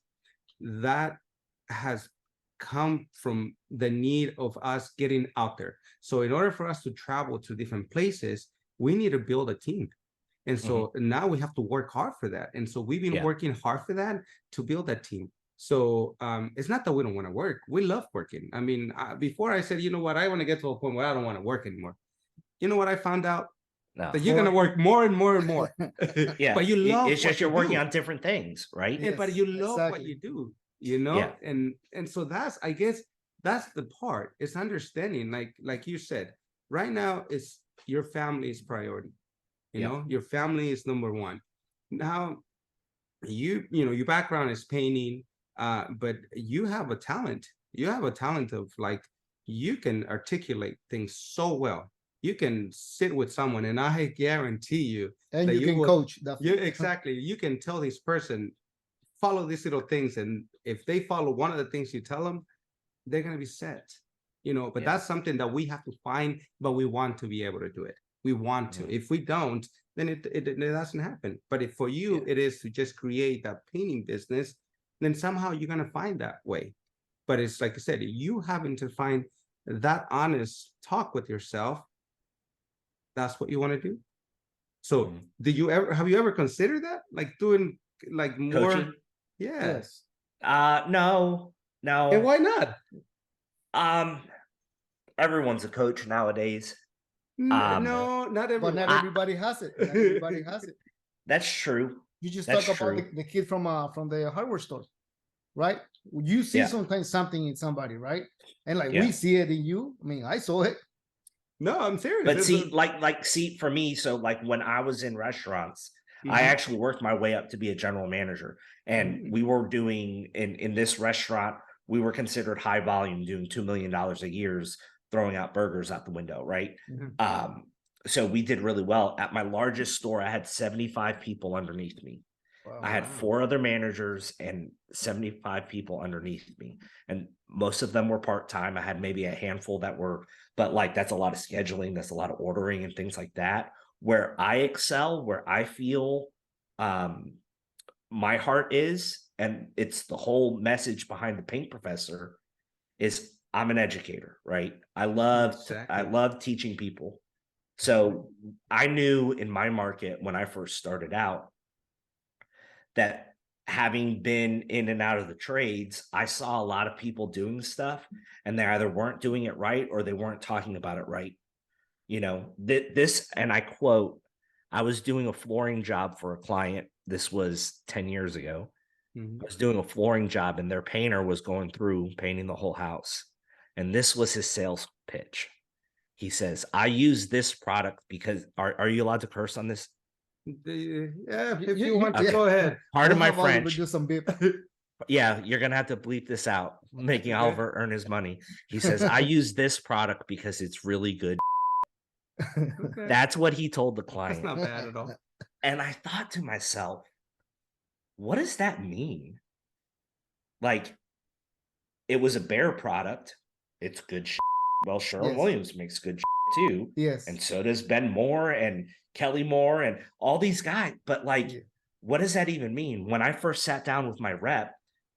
that has come from the need of us getting out there. So in order for us to travel to different places, we need to build a team. And so now we have to work hard for that. And so we've been working hard for that, to build that team. So it's not that we don't want to work. We love working. I mean, before I said, you know what, I want to get to a point where I don't want to work anymore. You know what I found out? No. That you're going to work more and more and more. Yeah. But you love it's just what you're you working do. on different things, right? Yeah, but you love what exactly. you do, you know? Yeah. And so that's, I guess that's the part. It's understanding, like you said, right now is your family is priority. You know, your family is number one. Now, you know, your background is painting, but you have a talent. You have a talent of like, you can articulate things so well. You can sit with someone, and I guarantee you, And that you can will, coach. you exactly. You can tell this person, follow these little things, and if they follow one of the things you tell them, they're gonna be set. You know, but that's something that we have to find, but we want to be able to do it. We want to. If we don't, then it doesn't happen. But if for you it is to just create that painting business, then somehow you're gonna find that way. But it's like I said, you having to find that honest talk with yourself. That's what you want to do. So have you ever considered that? Like doing like more Coaching? Yes. No. And why not? Everyone's a coach nowadays. No, not everyone. But not everybody has it. Not everybody has it. That's true. You just That's talk about true. the kid from the hardware store, right? You see sometimes something in somebody, right? And like we see it in you. I mean, I saw it. No, I'm serious. But see, see, for me, so like when I was in restaurants, I actually worked my way up to be a general manager. And we were doing in this restaurant, we were considered high volume, doing $2 million a year, throwing out burgers out the window, right? So we did really well. At my largest store, I had 75 people underneath me. Wow. I had 4 other managers and 75 people underneath me. And most of them were part-time. I had maybe a handful that were, but like that's a lot of scheduling, that's a lot of ordering and things like that. Where I excel, where I feel my heart is, and it's the whole message behind the Paint Professor, is I'm an educator, right? I love teaching people. So I knew in my market when I first started out that having been in and out of the trades, I saw a lot of people doing stuff and they either weren't doing it right or they weren't talking about it right. You know, this, and I quote, I was doing a flooring job for a client. This was 10 years ago. I was doing a flooring job and their painter was going through painting the whole house. And this was his sales pitch. He says, I use this product because, are you allowed to curse on this? Yeah, if you want to, go ahead. Pardon my French. Do some beep. Yeah, you're gonna have to bleep this out, making Oliver earn his money. He says, I use this product because it's really good. That's what he told the client. That's not bad at all. And I thought to myself, what does that mean? Like, it was a Bear product. It's good shit. Well, Sherwin-Williams makes good shit too. Yes. And so does Ben Moore and Kelly Moore and all these guys. But like, what does that even mean? When I first sat down with my rep,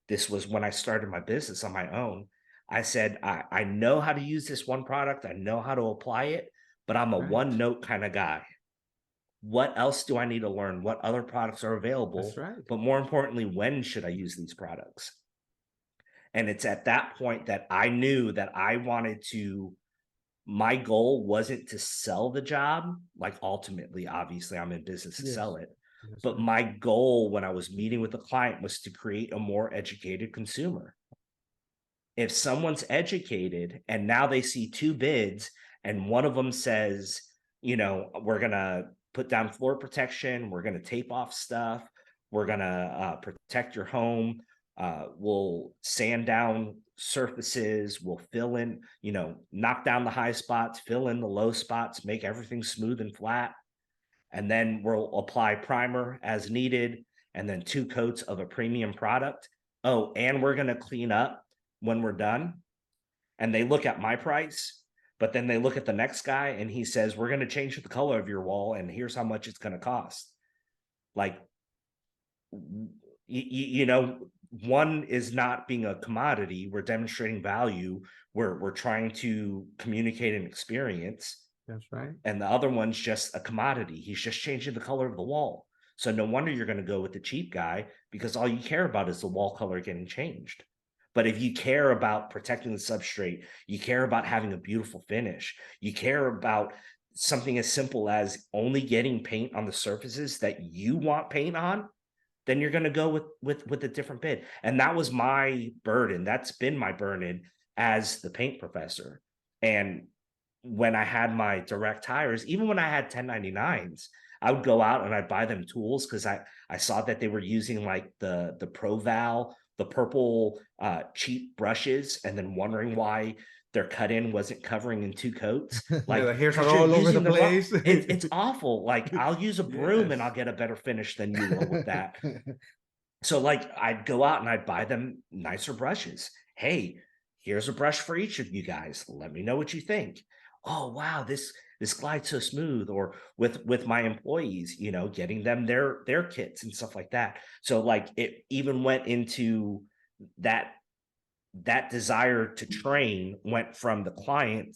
this was when I started my business on my own. I said, I know how to use this one product. I know how to apply it, but I'm a one note kind of guy. What else do I need to learn? What other products are available? That's right. But more importantly, when should I use these products? And it's at that point that I knew that I wanted to, my goal wasn't to sell the job. Like ultimately, obviously I'm in business to sell it. But my goal when I was meeting with the client was to create a more educated consumer. if someone's educated and now they see two bids and one of them says, you know, we're going to put down floor protection, we're going to tape off stuff, we're going to protect your home, we'll sand down surfaces, we'll fill in, you know, knock down the high spots, fill in the low spots, make everything smooth and flat. And then we'll apply primer as needed, and then 2 coats of a premium product. Oh, and we're going to clean up when we're done. And they look at my price, but then they look at the next guy and he says, we're going to change the color of your wall and here's how much it's going to cost. Like, you know, one is not being a commodity. We're demonstrating value. We're trying to communicate an experience. That's right. And the other one's just a commodity. He's just changing the color of the wall. So no wonder you're going to go with the cheap guy, because all you care about is the wall color getting changed. But if you care about protecting the substrate, you care about having a beautiful finish, you care about something as simple as only getting paint on the surfaces that you want paint on, then you're going to go with a different bid. And that was my burden. That's been my burden as the paint professor. And when I had my direct hires, even when I had 1099s, I would go out and I'd buy them tools because I saw that they were using like the Pro Val, the purple cheap brushes, and then wondering why their cut in wasn't covering in 2 coats. Like, the hairs 'cause are you're all over using the wrong- place. it's awful. Like, I'll use a broom and Yes. I'll get a better finish than you will with that. So like, I'd go out and I'd buy them nicer brushes. Hey, here's a brush for each of you guys. Let me know what you think. Oh, wow, this glides so smooth. Or with my employees, you know, getting them their kits and stuff like that. So like, it even went into that desire to train went from the client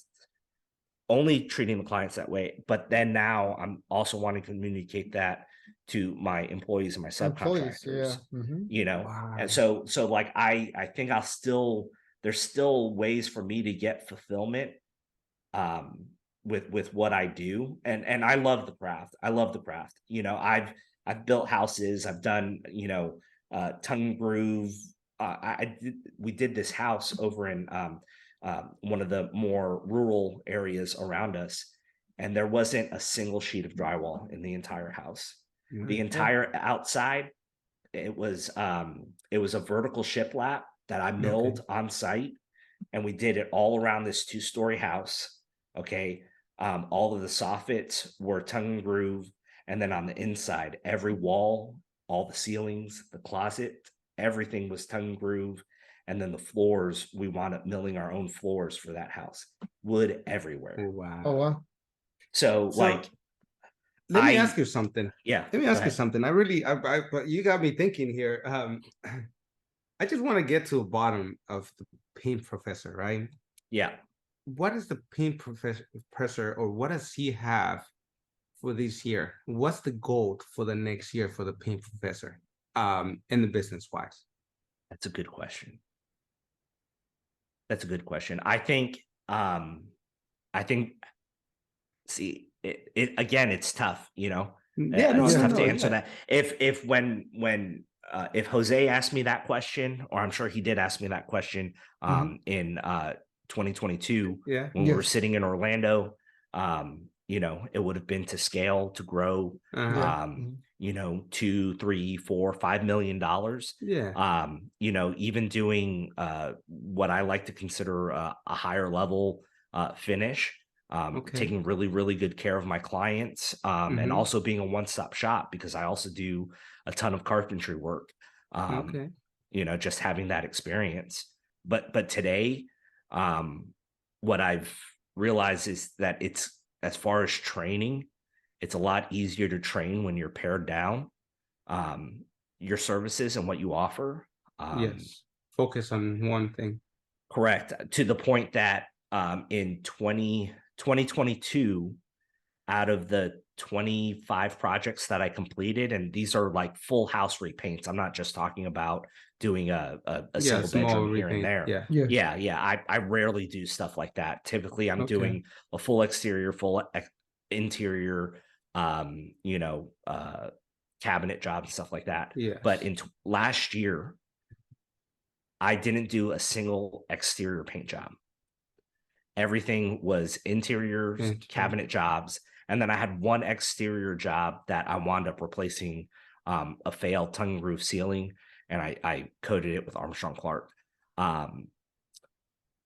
only treating the clients that way, but then now I'm also wanting to communicate that to my employees and my Employees, yeah. subcontractors, you know. Wow. And so like, I think there's still ways for me to get fulfillment with what I do. And I love the craft. You know, I've built houses, I've done, you know, tongue and groove. We did this house over in one of the more rural areas around us, and there wasn't a single sheet of drywall in the entire house. The entire outside, it was a vertical shiplap that I milled on site, and we did it all around this 2-story house. Okay. All of the soffits were tongue and groove, and then on the inside, every wall, all the ceilings, the closet, everything was tongue and groove. And then the floors, we wound up milling our own floors for that house. Wood everywhere. Oh, wow. Oh, wow. So like, let me ask you something. Yeah. Let me ask you something. But you got me thinking here. I just want to get to the bottom of the paint professor, right? Yeah. What is the paint professor, or what does he have for this year? What's the goal for the next year for the paint professor, in the business wise? That's a good question. I think, see, it again, it's tough, you know. Yeah, It's tough to yeah. answer that. If Jose asked me that question, or I'm sure he did ask me that question in 2022, Yeah. when we were sitting in Orlando, you know, it would have been to scale, to grow, you know, $2, $3, $4, $5 million. Yeah. You know, even doing what I like to consider a higher level finish, taking really, really good care of my clients, and also being a one-stop shop, because I also do a ton of carpentry work. You know, just having that experience. But today, what I've realized is that it's, as far as training, it's a lot easier to train when you're pared down your services and what you offer. Yes. Focus on one thing. Correct. To the point that in 2022, out of the 25 projects that I completed, and these are like full house repaints, I'm not just talking about doing a single bedroom here and there. I rarely do stuff like that. Typically I'm doing a full exterior, full interior, you know, cabinet job and stuff like that. But in last year, I didn't do a single exterior paint job. Everything was interiors, Interesting. cabinet jobs. And then I had one exterior job that I wound up replacing a failed tongue roof ceiling, and I coated it with Armstrong Clark. And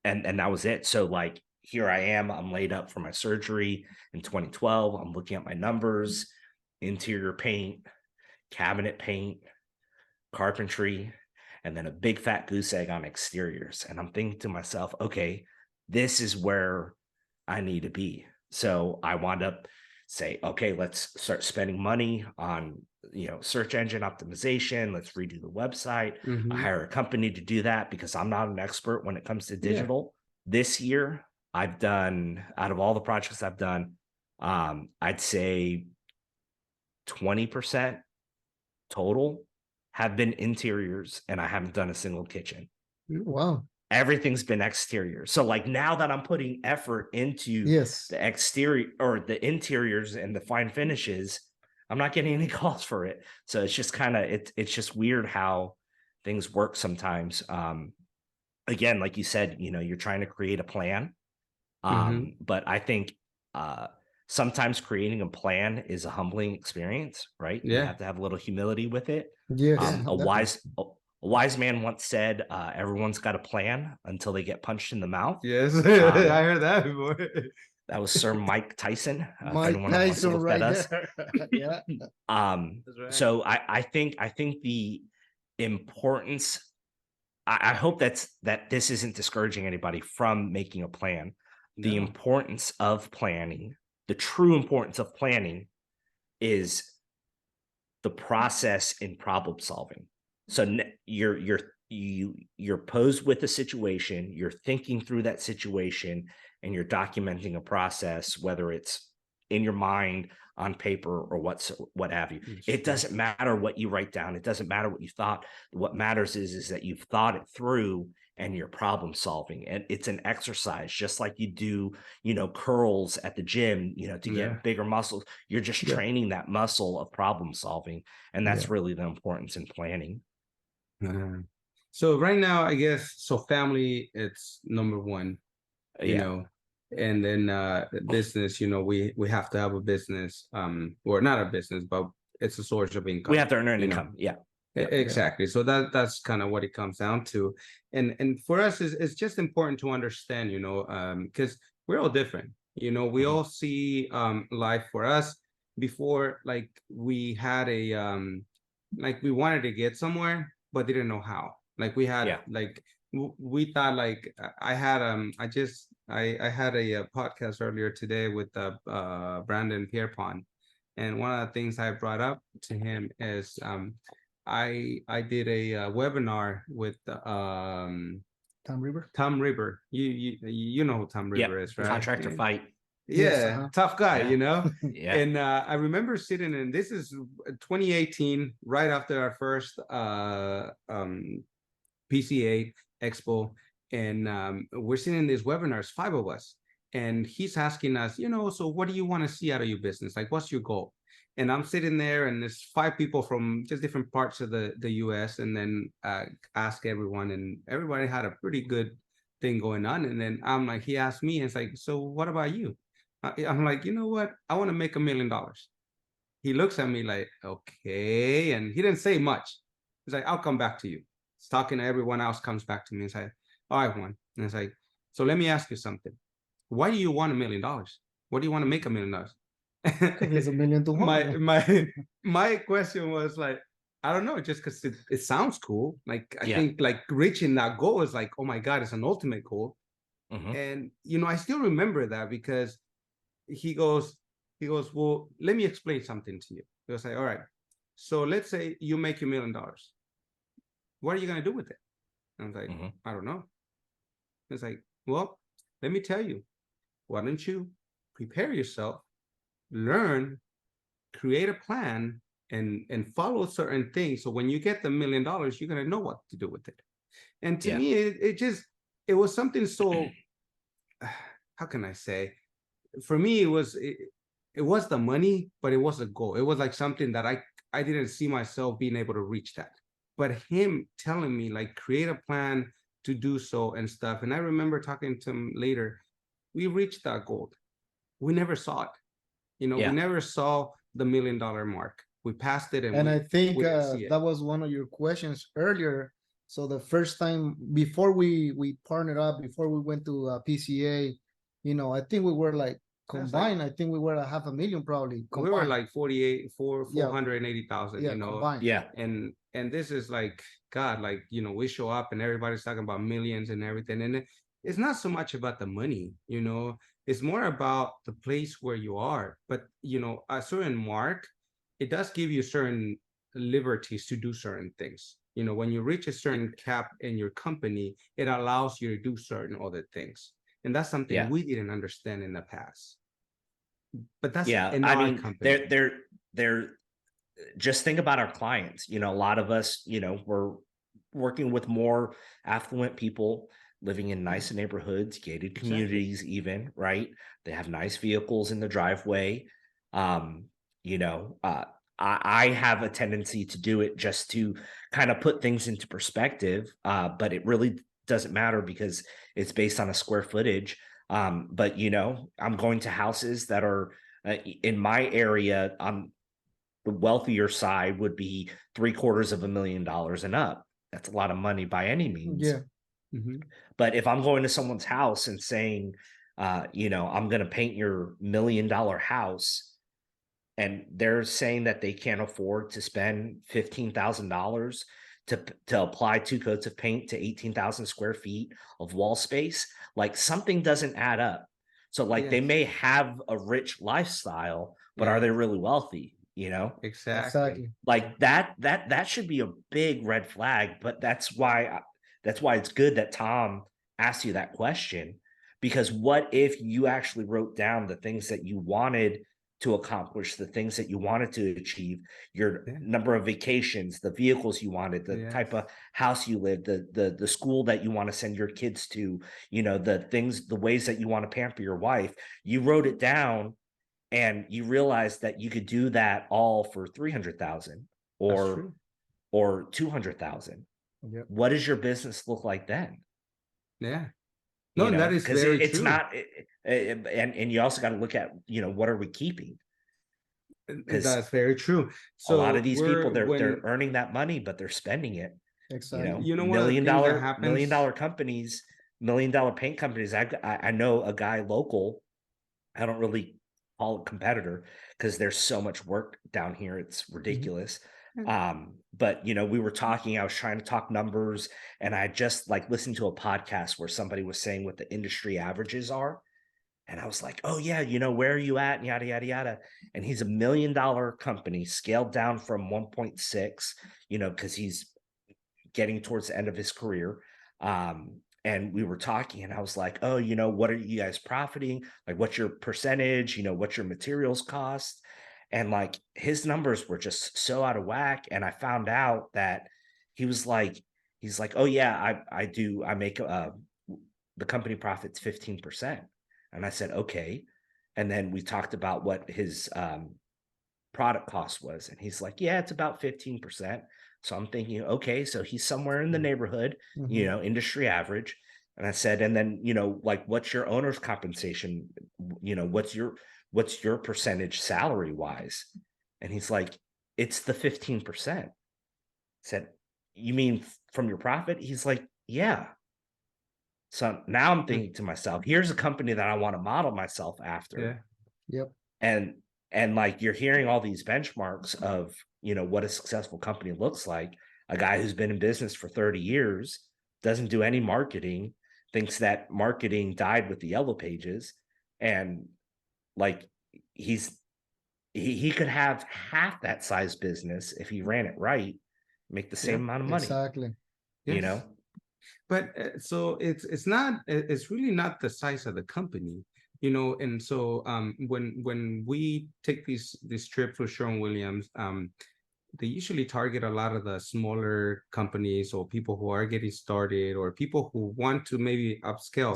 that was it. So like here I am, I'm laid up for my surgery in 2012. I'm looking at my numbers, interior paint, cabinet paint, carpentry, and then a big fat goose egg on exteriors. And I'm thinking to myself, okay, this is where I need to be. So I wound up say, okay, let's start spending money on, search engine optimization. Let's redo the website. I hire a company to do that because I'm not an expert when it comes to digital. This year, I've done, out of all the projects I've done, I'd say 20% total have been interiors, and I haven't done a single kitchen. Wow. Everything's been exterior. So like now that I'm putting effort into the exterior or the interiors and the fine finishes, I'm not getting any calls for it. So it's just kind of, it's just weird how things work sometimes. Again, like you said, you're trying to create a plan. But I think sometimes creating a plan is a humbling experience, right? You have to have a little humility with it. A wise man once said, everyone's got a plan until they get punched in the mouth. Yes, I heard that before. That was Sir Mike Tyson. Mike Tyson, right there. Yeah. Right. So I think the importance, I hope that this isn't discouraging anybody from making a plan. The importance of planning, the true importance of planning, is the process in problem solving. So you're posed with a situation, you're thinking through that situation, and you're documenting a process, whether it's in your mind, on paper, or what have you. It doesn't matter what you write down. It doesn't matter what you thought. What matters is that you've thought it through and you're problem solving. And it's an exercise, just like you do, curls at the gym, to get bigger muscles. You're just training that muscle of problem solving. And that's really the importance in planning. So right now, I guess, so family, it's number one, you know, and then business, we have to have a business, or not a business, but it's a source of income. We have to earn an income. Exactly. So that's kind of what it comes down to. And for us, it's just important to understand, because we're all different. We all see life. For us, before, like, we had like, we wanted to get somewhere but didn't know how. Like, we had like we thought, like, I had I had a podcast earlier today with Brandon Pierpont, and one of the things I brought up to him is I did a webinar with Tom River. Tom River. You know who Tom River is, right? Contractor fight. Tough guy, And I remember sitting in, this is 2018, right after our first PCA Expo, and we're sitting in these webinars, 5 of us, and he's asking us, so what do you want to see out of your business? Like, what's your goal? And I'm sitting there, and there's 5 people from just different parts of the US, and then ask everyone, and everybody had a pretty good thing going on. And then I'm like, he asked me, and it's like, so what about you? I'm like, you know what? I want to make $1 million. He looks at me like, okay. And he didn't say much. He's like, I'll come back to you. He's talking to everyone else, comes back to me. It's like, all right, Juan. And it's like, so let me ask you something. Why do you want $1 million? What do you want to make $1 million? There's $1 million to Juan. My question was like, I don't know, just because it sounds cool. Like, I think, like, reaching that goal is like, oh my God, it's an ultimate goal. And, I still remember that, because he goes, well, let me explain something to you. He was like, all right, so let's say you make $1 million. What are you going to do with it? I was like, I don't know. It's like, well, let me tell you, why don't you prepare yourself, learn, create a plan, and follow certain things. So when you get the $1 million, you're going to know what to do with it. And to me, it was something so, how can I say? For me, it was the money, but it was a goal. It was like something that I didn't see myself being able to reach that. but him telling me like create a plan to do so and stuff. And I remember talking to him later. We reached that goal. We never saw it. We Yeah. never saw the $1 million mark. We passed it, And I think we didn't see it. that was one of your questions earlier. So the first time before we partnered up, before we went to PCA, I think we were like combined. I think we were at 500,000 probably. We were like 480,000. Yeah, combined. Yeah. And this is like God, like we show up and everybody's talking about millions and everything, and it's not so much about the money. It's more about the place where you are. But a certain mark, it does give you certain liberties to do certain things. When you reach a certain cap in your company, it allows you to do certain other things. And that's something we didn't understand in the past. But that's in our company. They're just think about our clients. A lot of us, we're working with more affluent people living in nice neighborhoods, gated communities, even, right? They have nice vehicles in the driveway. I have a tendency to do it just to kind of put things into perspective, but it really doesn't matter because it's based on a square footage. But I'm going to houses that are in my area on the wealthier side would be $750,000 and up. That's a lot of money by any means. Yeah. But if I'm going to someone's house and saying, I'm going to paint your $1 million house, and they're saying that they can't afford to spend $15,000 to apply 2 coats of paint to 18,000 square feet of wall space, like something doesn't add up. So like they may have a rich lifestyle, but are they really wealthy? Exactly. Like that should be a big red flag. But that's why it's good that Tom asked you that question, because what if you actually wrote down the things that you wanted to accomplish, the things that you wanted to achieve, your number of vacations, the vehicles you wanted, the type of house you lived, the school that you want to send your kids to, the ways that you want to pamper your wife. You wrote it down and you realized that you could do that all for 300,000 or 200,000. Yep. What does your business look like then? Yeah. No, that is very it's true. not, and you also got to look at, what are we keeping? That's very true. So a lot of these people, they're earning that money, but they're spending it. Exactly. $1 million companies, $1 million paint companies. I know a guy local. I don't really call it competitor because there's so much work down here. It's ridiculous. But we were talking, I was trying to talk numbers, and I just listened to a podcast where somebody was saying what the industry averages are. And I was like, oh yeah, where are you at? And yada, yada, yada. And he's $1 million company scaled down from 1.6, cause he's getting towards the end of his career. And we were talking and I was like, oh, what are you guys profiting? Like, what's your percentage? What's your materials cost? And his numbers were just so out of whack. And I found out that he's like, oh yeah, I make, the company profits 15%. And I said, okay. And then we talked about what his, product cost was. And he's like, yeah, it's about 15%. So I'm thinking, okay, so he's somewhere in the neighborhood, industry average. And I said, and then, what's your owner's compensation? What's your percentage salary wise? And he's like, it's the 15%. I said, you mean from your profit? He's like, yeah. So now I'm thinking to myself, here's a company that I want to model myself after. Yep. And you're hearing all these benchmarks of, what a successful company looks like. A guy who's been in business for 30 years, doesn't do any marketing, thinks that marketing died with the yellow pages. And he could have half that size business if he ran it right, make the same amount of money. Exactly. But so it's really not the size of the company, and so when we take these trips with Sherwin-Williams, they usually target a lot of the smaller companies or people who are getting started or people who want to maybe scale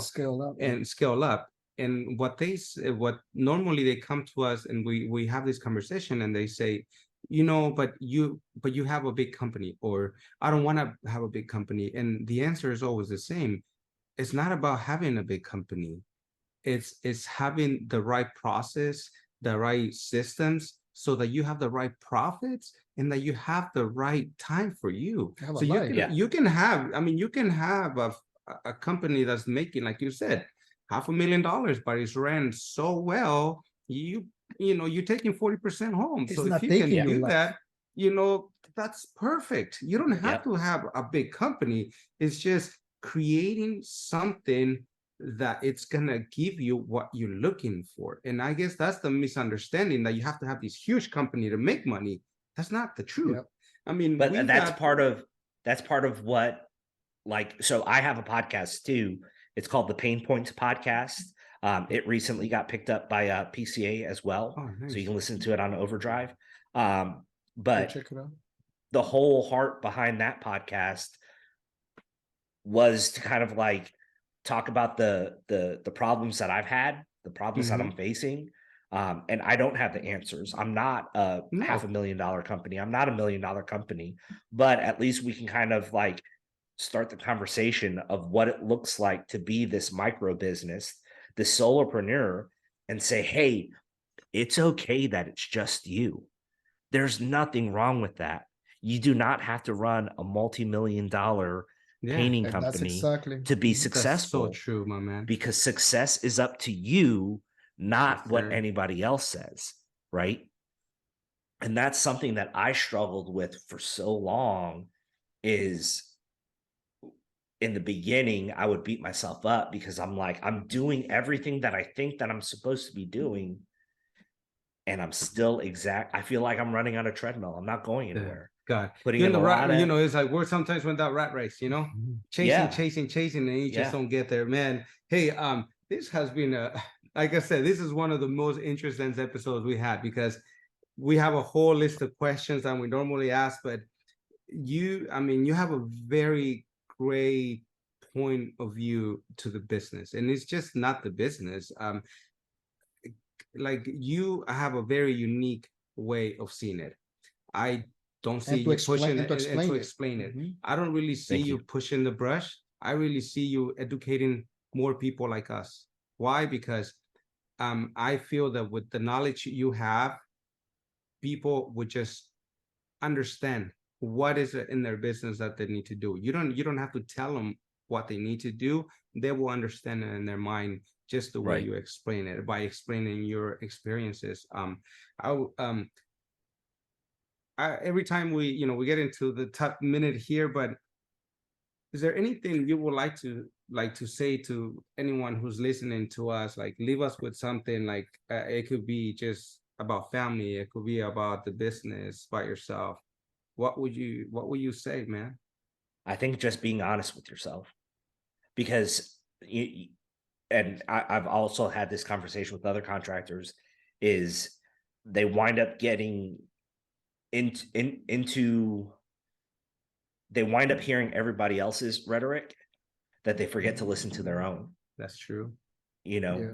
up. And what normally they come to us and we have this conversation and they say, but you have a big company, or I don't want to have a big company. And the answer is always the same. It's not about having a big company. It's having the right process, the right systems, so that you have the right profits and that you have the right time for you. Have a So life. Yeah. you can have, I mean, you can have a company that's making, like you said, $500,000, but it's ran so well, you're taking 40% home. It's So if not you can taking do your life. that, that's perfect. You don't have Yep. to have a big company. It's just creating something that it's gonna give you what you're looking for. And I guess that's the misunderstanding, that you have to have this huge company to make money. That's not the truth. Yep. I mean, But we that's got part of what, like, so I have a podcast too. It's called the Pain Points Podcast. It recently got picked up by PCA as well. Oh, So you nice. can listen to it on Overdrive. Go But check it out. the whole heart behind that podcast was to kind of like talk about the problems that I've had, the problems that I'm facing. And I don't have the answers. I'm not a No. $500,000 company. I'm not $1 million company, but at least we can kind of like start the conversation of what it looks like to be this micro business, this solopreneur, and say, hey, it's okay that it's just you. There's nothing wrong with that. You do not have to run a multi-million-dollar painting And that's company exactly. to be That's successful, so true, my man. because success is up to you, not Yes, what sir. anybody else says, right? And that's something that I struggled with for so long. Is in the beginning, I would beat myself up because I'm like, I'm doing everything that I think that I'm supposed to be doing, and I'm still I feel like I'm running on a treadmill. I'm not going anywhere. God, Putting you're in in a the lot rat, of, it's like we're sometimes in that rat race, chasing, Yeah. chasing, and you just Yeah. don't get there, man. Hey, this has been like I said, this is one of the most interesting episodes we had, because we have a whole list of questions that we normally ask, but you have a very great point of view to the business, and it's just not the business. Like, you have a very unique way of seeing it. I don't see And to you explain pushing and to it and to explain it. explain it. Mhm. I don't really see Thank you you. pushing the brush. I really see you educating more people like us. Why? Because I feel that with the knowledge you have, people would just understand what is it in their business that they need to do. You don't have to tell them what they need to do. They will understand it in their mind, just the way Right. you explain it, by explaining your experiences. I every time we get into the top minute here, but is there anything you would like to say to anyone who's listening to us? Like, leave us with something, like it could be just about family, it could be about the business, by yourself. What would you say, man? I think just being honest with yourself, because and I've also had this conversation with other contractors, is they wind up getting into they wind up hearing everybody else's rhetoric, that they forget to listen to their own. That's true. Yeah.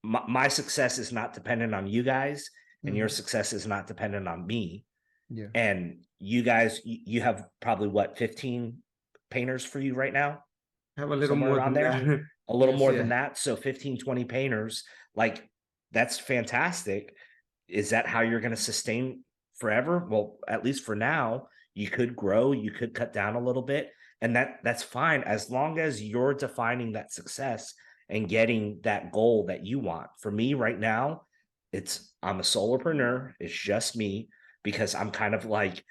My success is not dependent on you guys, and your Mhm. success is not dependent on me. Yeah. And you guys, you have probably what, 15 painters for you right now? Have a little Somewhere more around than there? that. A little Yes, more yeah. than that. So 15, 20 painters, like, that's fantastic. Is that how you're going to sustain forever? Well, at least for now. You could grow, you could cut down a little bit, and that's fine, as long as you're defining that success and getting that goal that you want. For me right now, I'm a solopreneur. It's just me, because I'm kind of like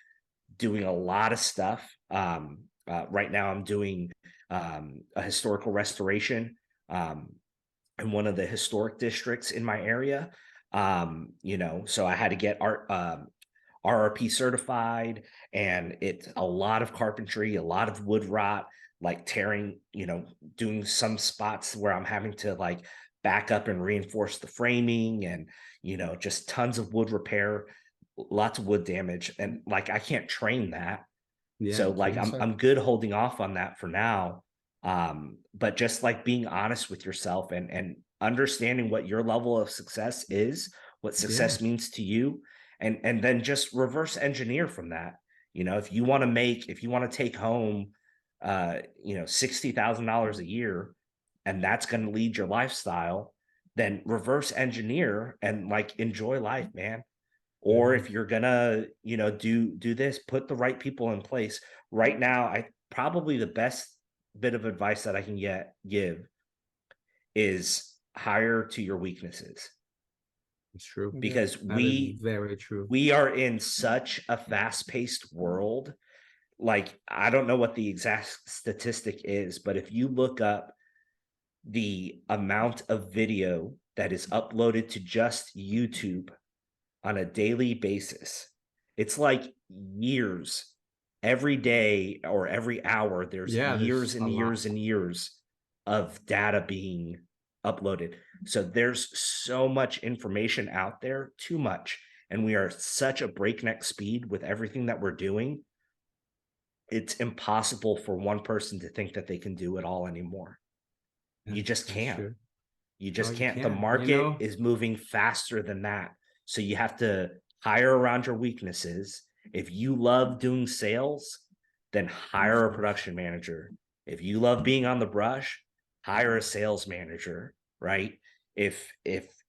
doing a lot of stuff. Right now I'm doing a historical restoration in one of the historic districts in my area. So I had to get RRP certified, and it's a lot of carpentry, a lot of wood rot, like tearing, doing some spots where I'm having to like back up and reinforce the framing, and, just tons of wood repair, lots of wood damage. And like, I can't train that. Yeah, So like, true. I'm good holding off on that for now. But just like being honest with yourself, and understanding what your level of success is, what success means to you, and then just reverse engineer from that. You know, if you want to take home, $60,000 a year, and that's going to lead your lifestyle, then reverse engineer and like enjoy life, man. Or if you're gonna, do this, put the right people in place. Right now, I probably the best bit of advice that I can give is hire to your weaknesses. It's true. Because That is very true. we are in such a fast-paced world. Like, I don't know what the exact statistic is, but if you look up the amount of video that is uploaded to just YouTube on a daily basis, it's like years. Every day or every hour, there's years and years and years of data being uploaded. So there's so much information out there, too much. And we are such a breakneck speed with everything that we're doing. It's impossible for one person to think that they can do it all anymore. You just can't. You just can't. The market is moving faster than that. So you have to hire around your weaknesses. If you love doing sales, then hire a production manager. If you love being on the brush, hire a sales manager, right? If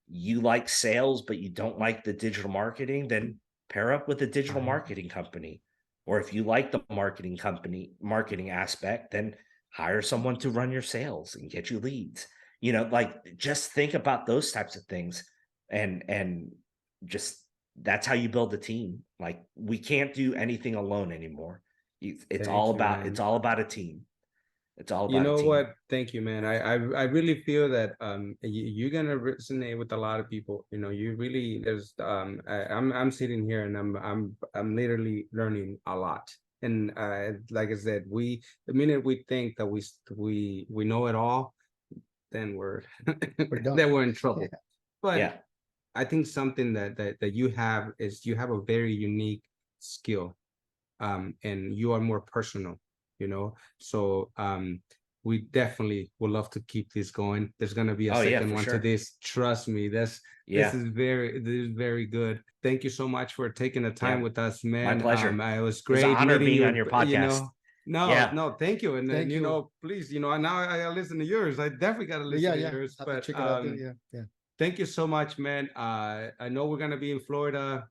you like sales, but you don't like the digital marketing, then pair up with a digital marketing company. Or if you like the marketing aspect, then hire someone to run your sales and get you leads. Like, just think about those types of things, and just, that's how you build a team. Like, we can't do anything alone anymore. It's all about a team. It's all about You know a team. what? Thank you, man. I really feel that you're gonna resonate with a lot of people. You really, there's I'm sitting here and I'm literally learning a lot. And like I said, the minute we think that we know it all, then we're done. then we're in trouble. Yeah. But Yeah. I think something that you have is you have a very unique skill, and you are more personal, so we definitely would love to keep this going. There's going to be a second one to this. Trust me, this is very good. Thank you so much for taking the time with us, man. My pleasure. It was great. It was an honor being you, on your podcast. No, thank you. And then, Thank you. please, now I gotta listen to yours. I definitely gotta listen to yours. Have to But check it out there. Yeah. thank you so much, man. I know we're gonna be in Florida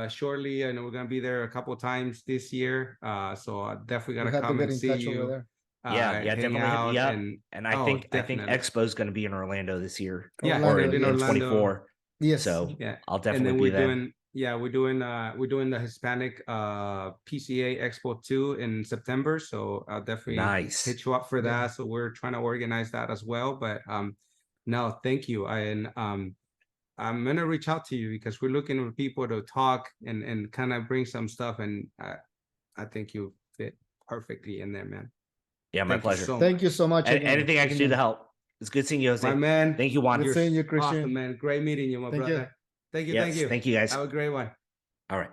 shortly. I know we're gonna be there a couple of times this year. So I definitely gotta come and see you. Over there. Definitely hit me up. And I think Expo's going to be in Orlando this year. Yeah, or in Orlando. 24. Yes. So yeah, I'll definitely be there. We're doing the Hispanic PCA Expo 2 in September. So I'll definitely hit you up for that. So we're trying to organize that as well. But no, thank you. I'm gonna reach out to you because we're looking for people to talk and kind of bring some stuff, and I think you fit perfectly in there, man. Yeah, my pleasure. Thank you so much. Anything I can do to help. It's good seeing you, Jose. My man. Thank you, Juan. Good seeing you, Christian. Awesome, man. Great meeting you, my brother. Thank you. Thank you, guys. Have a great one. All right.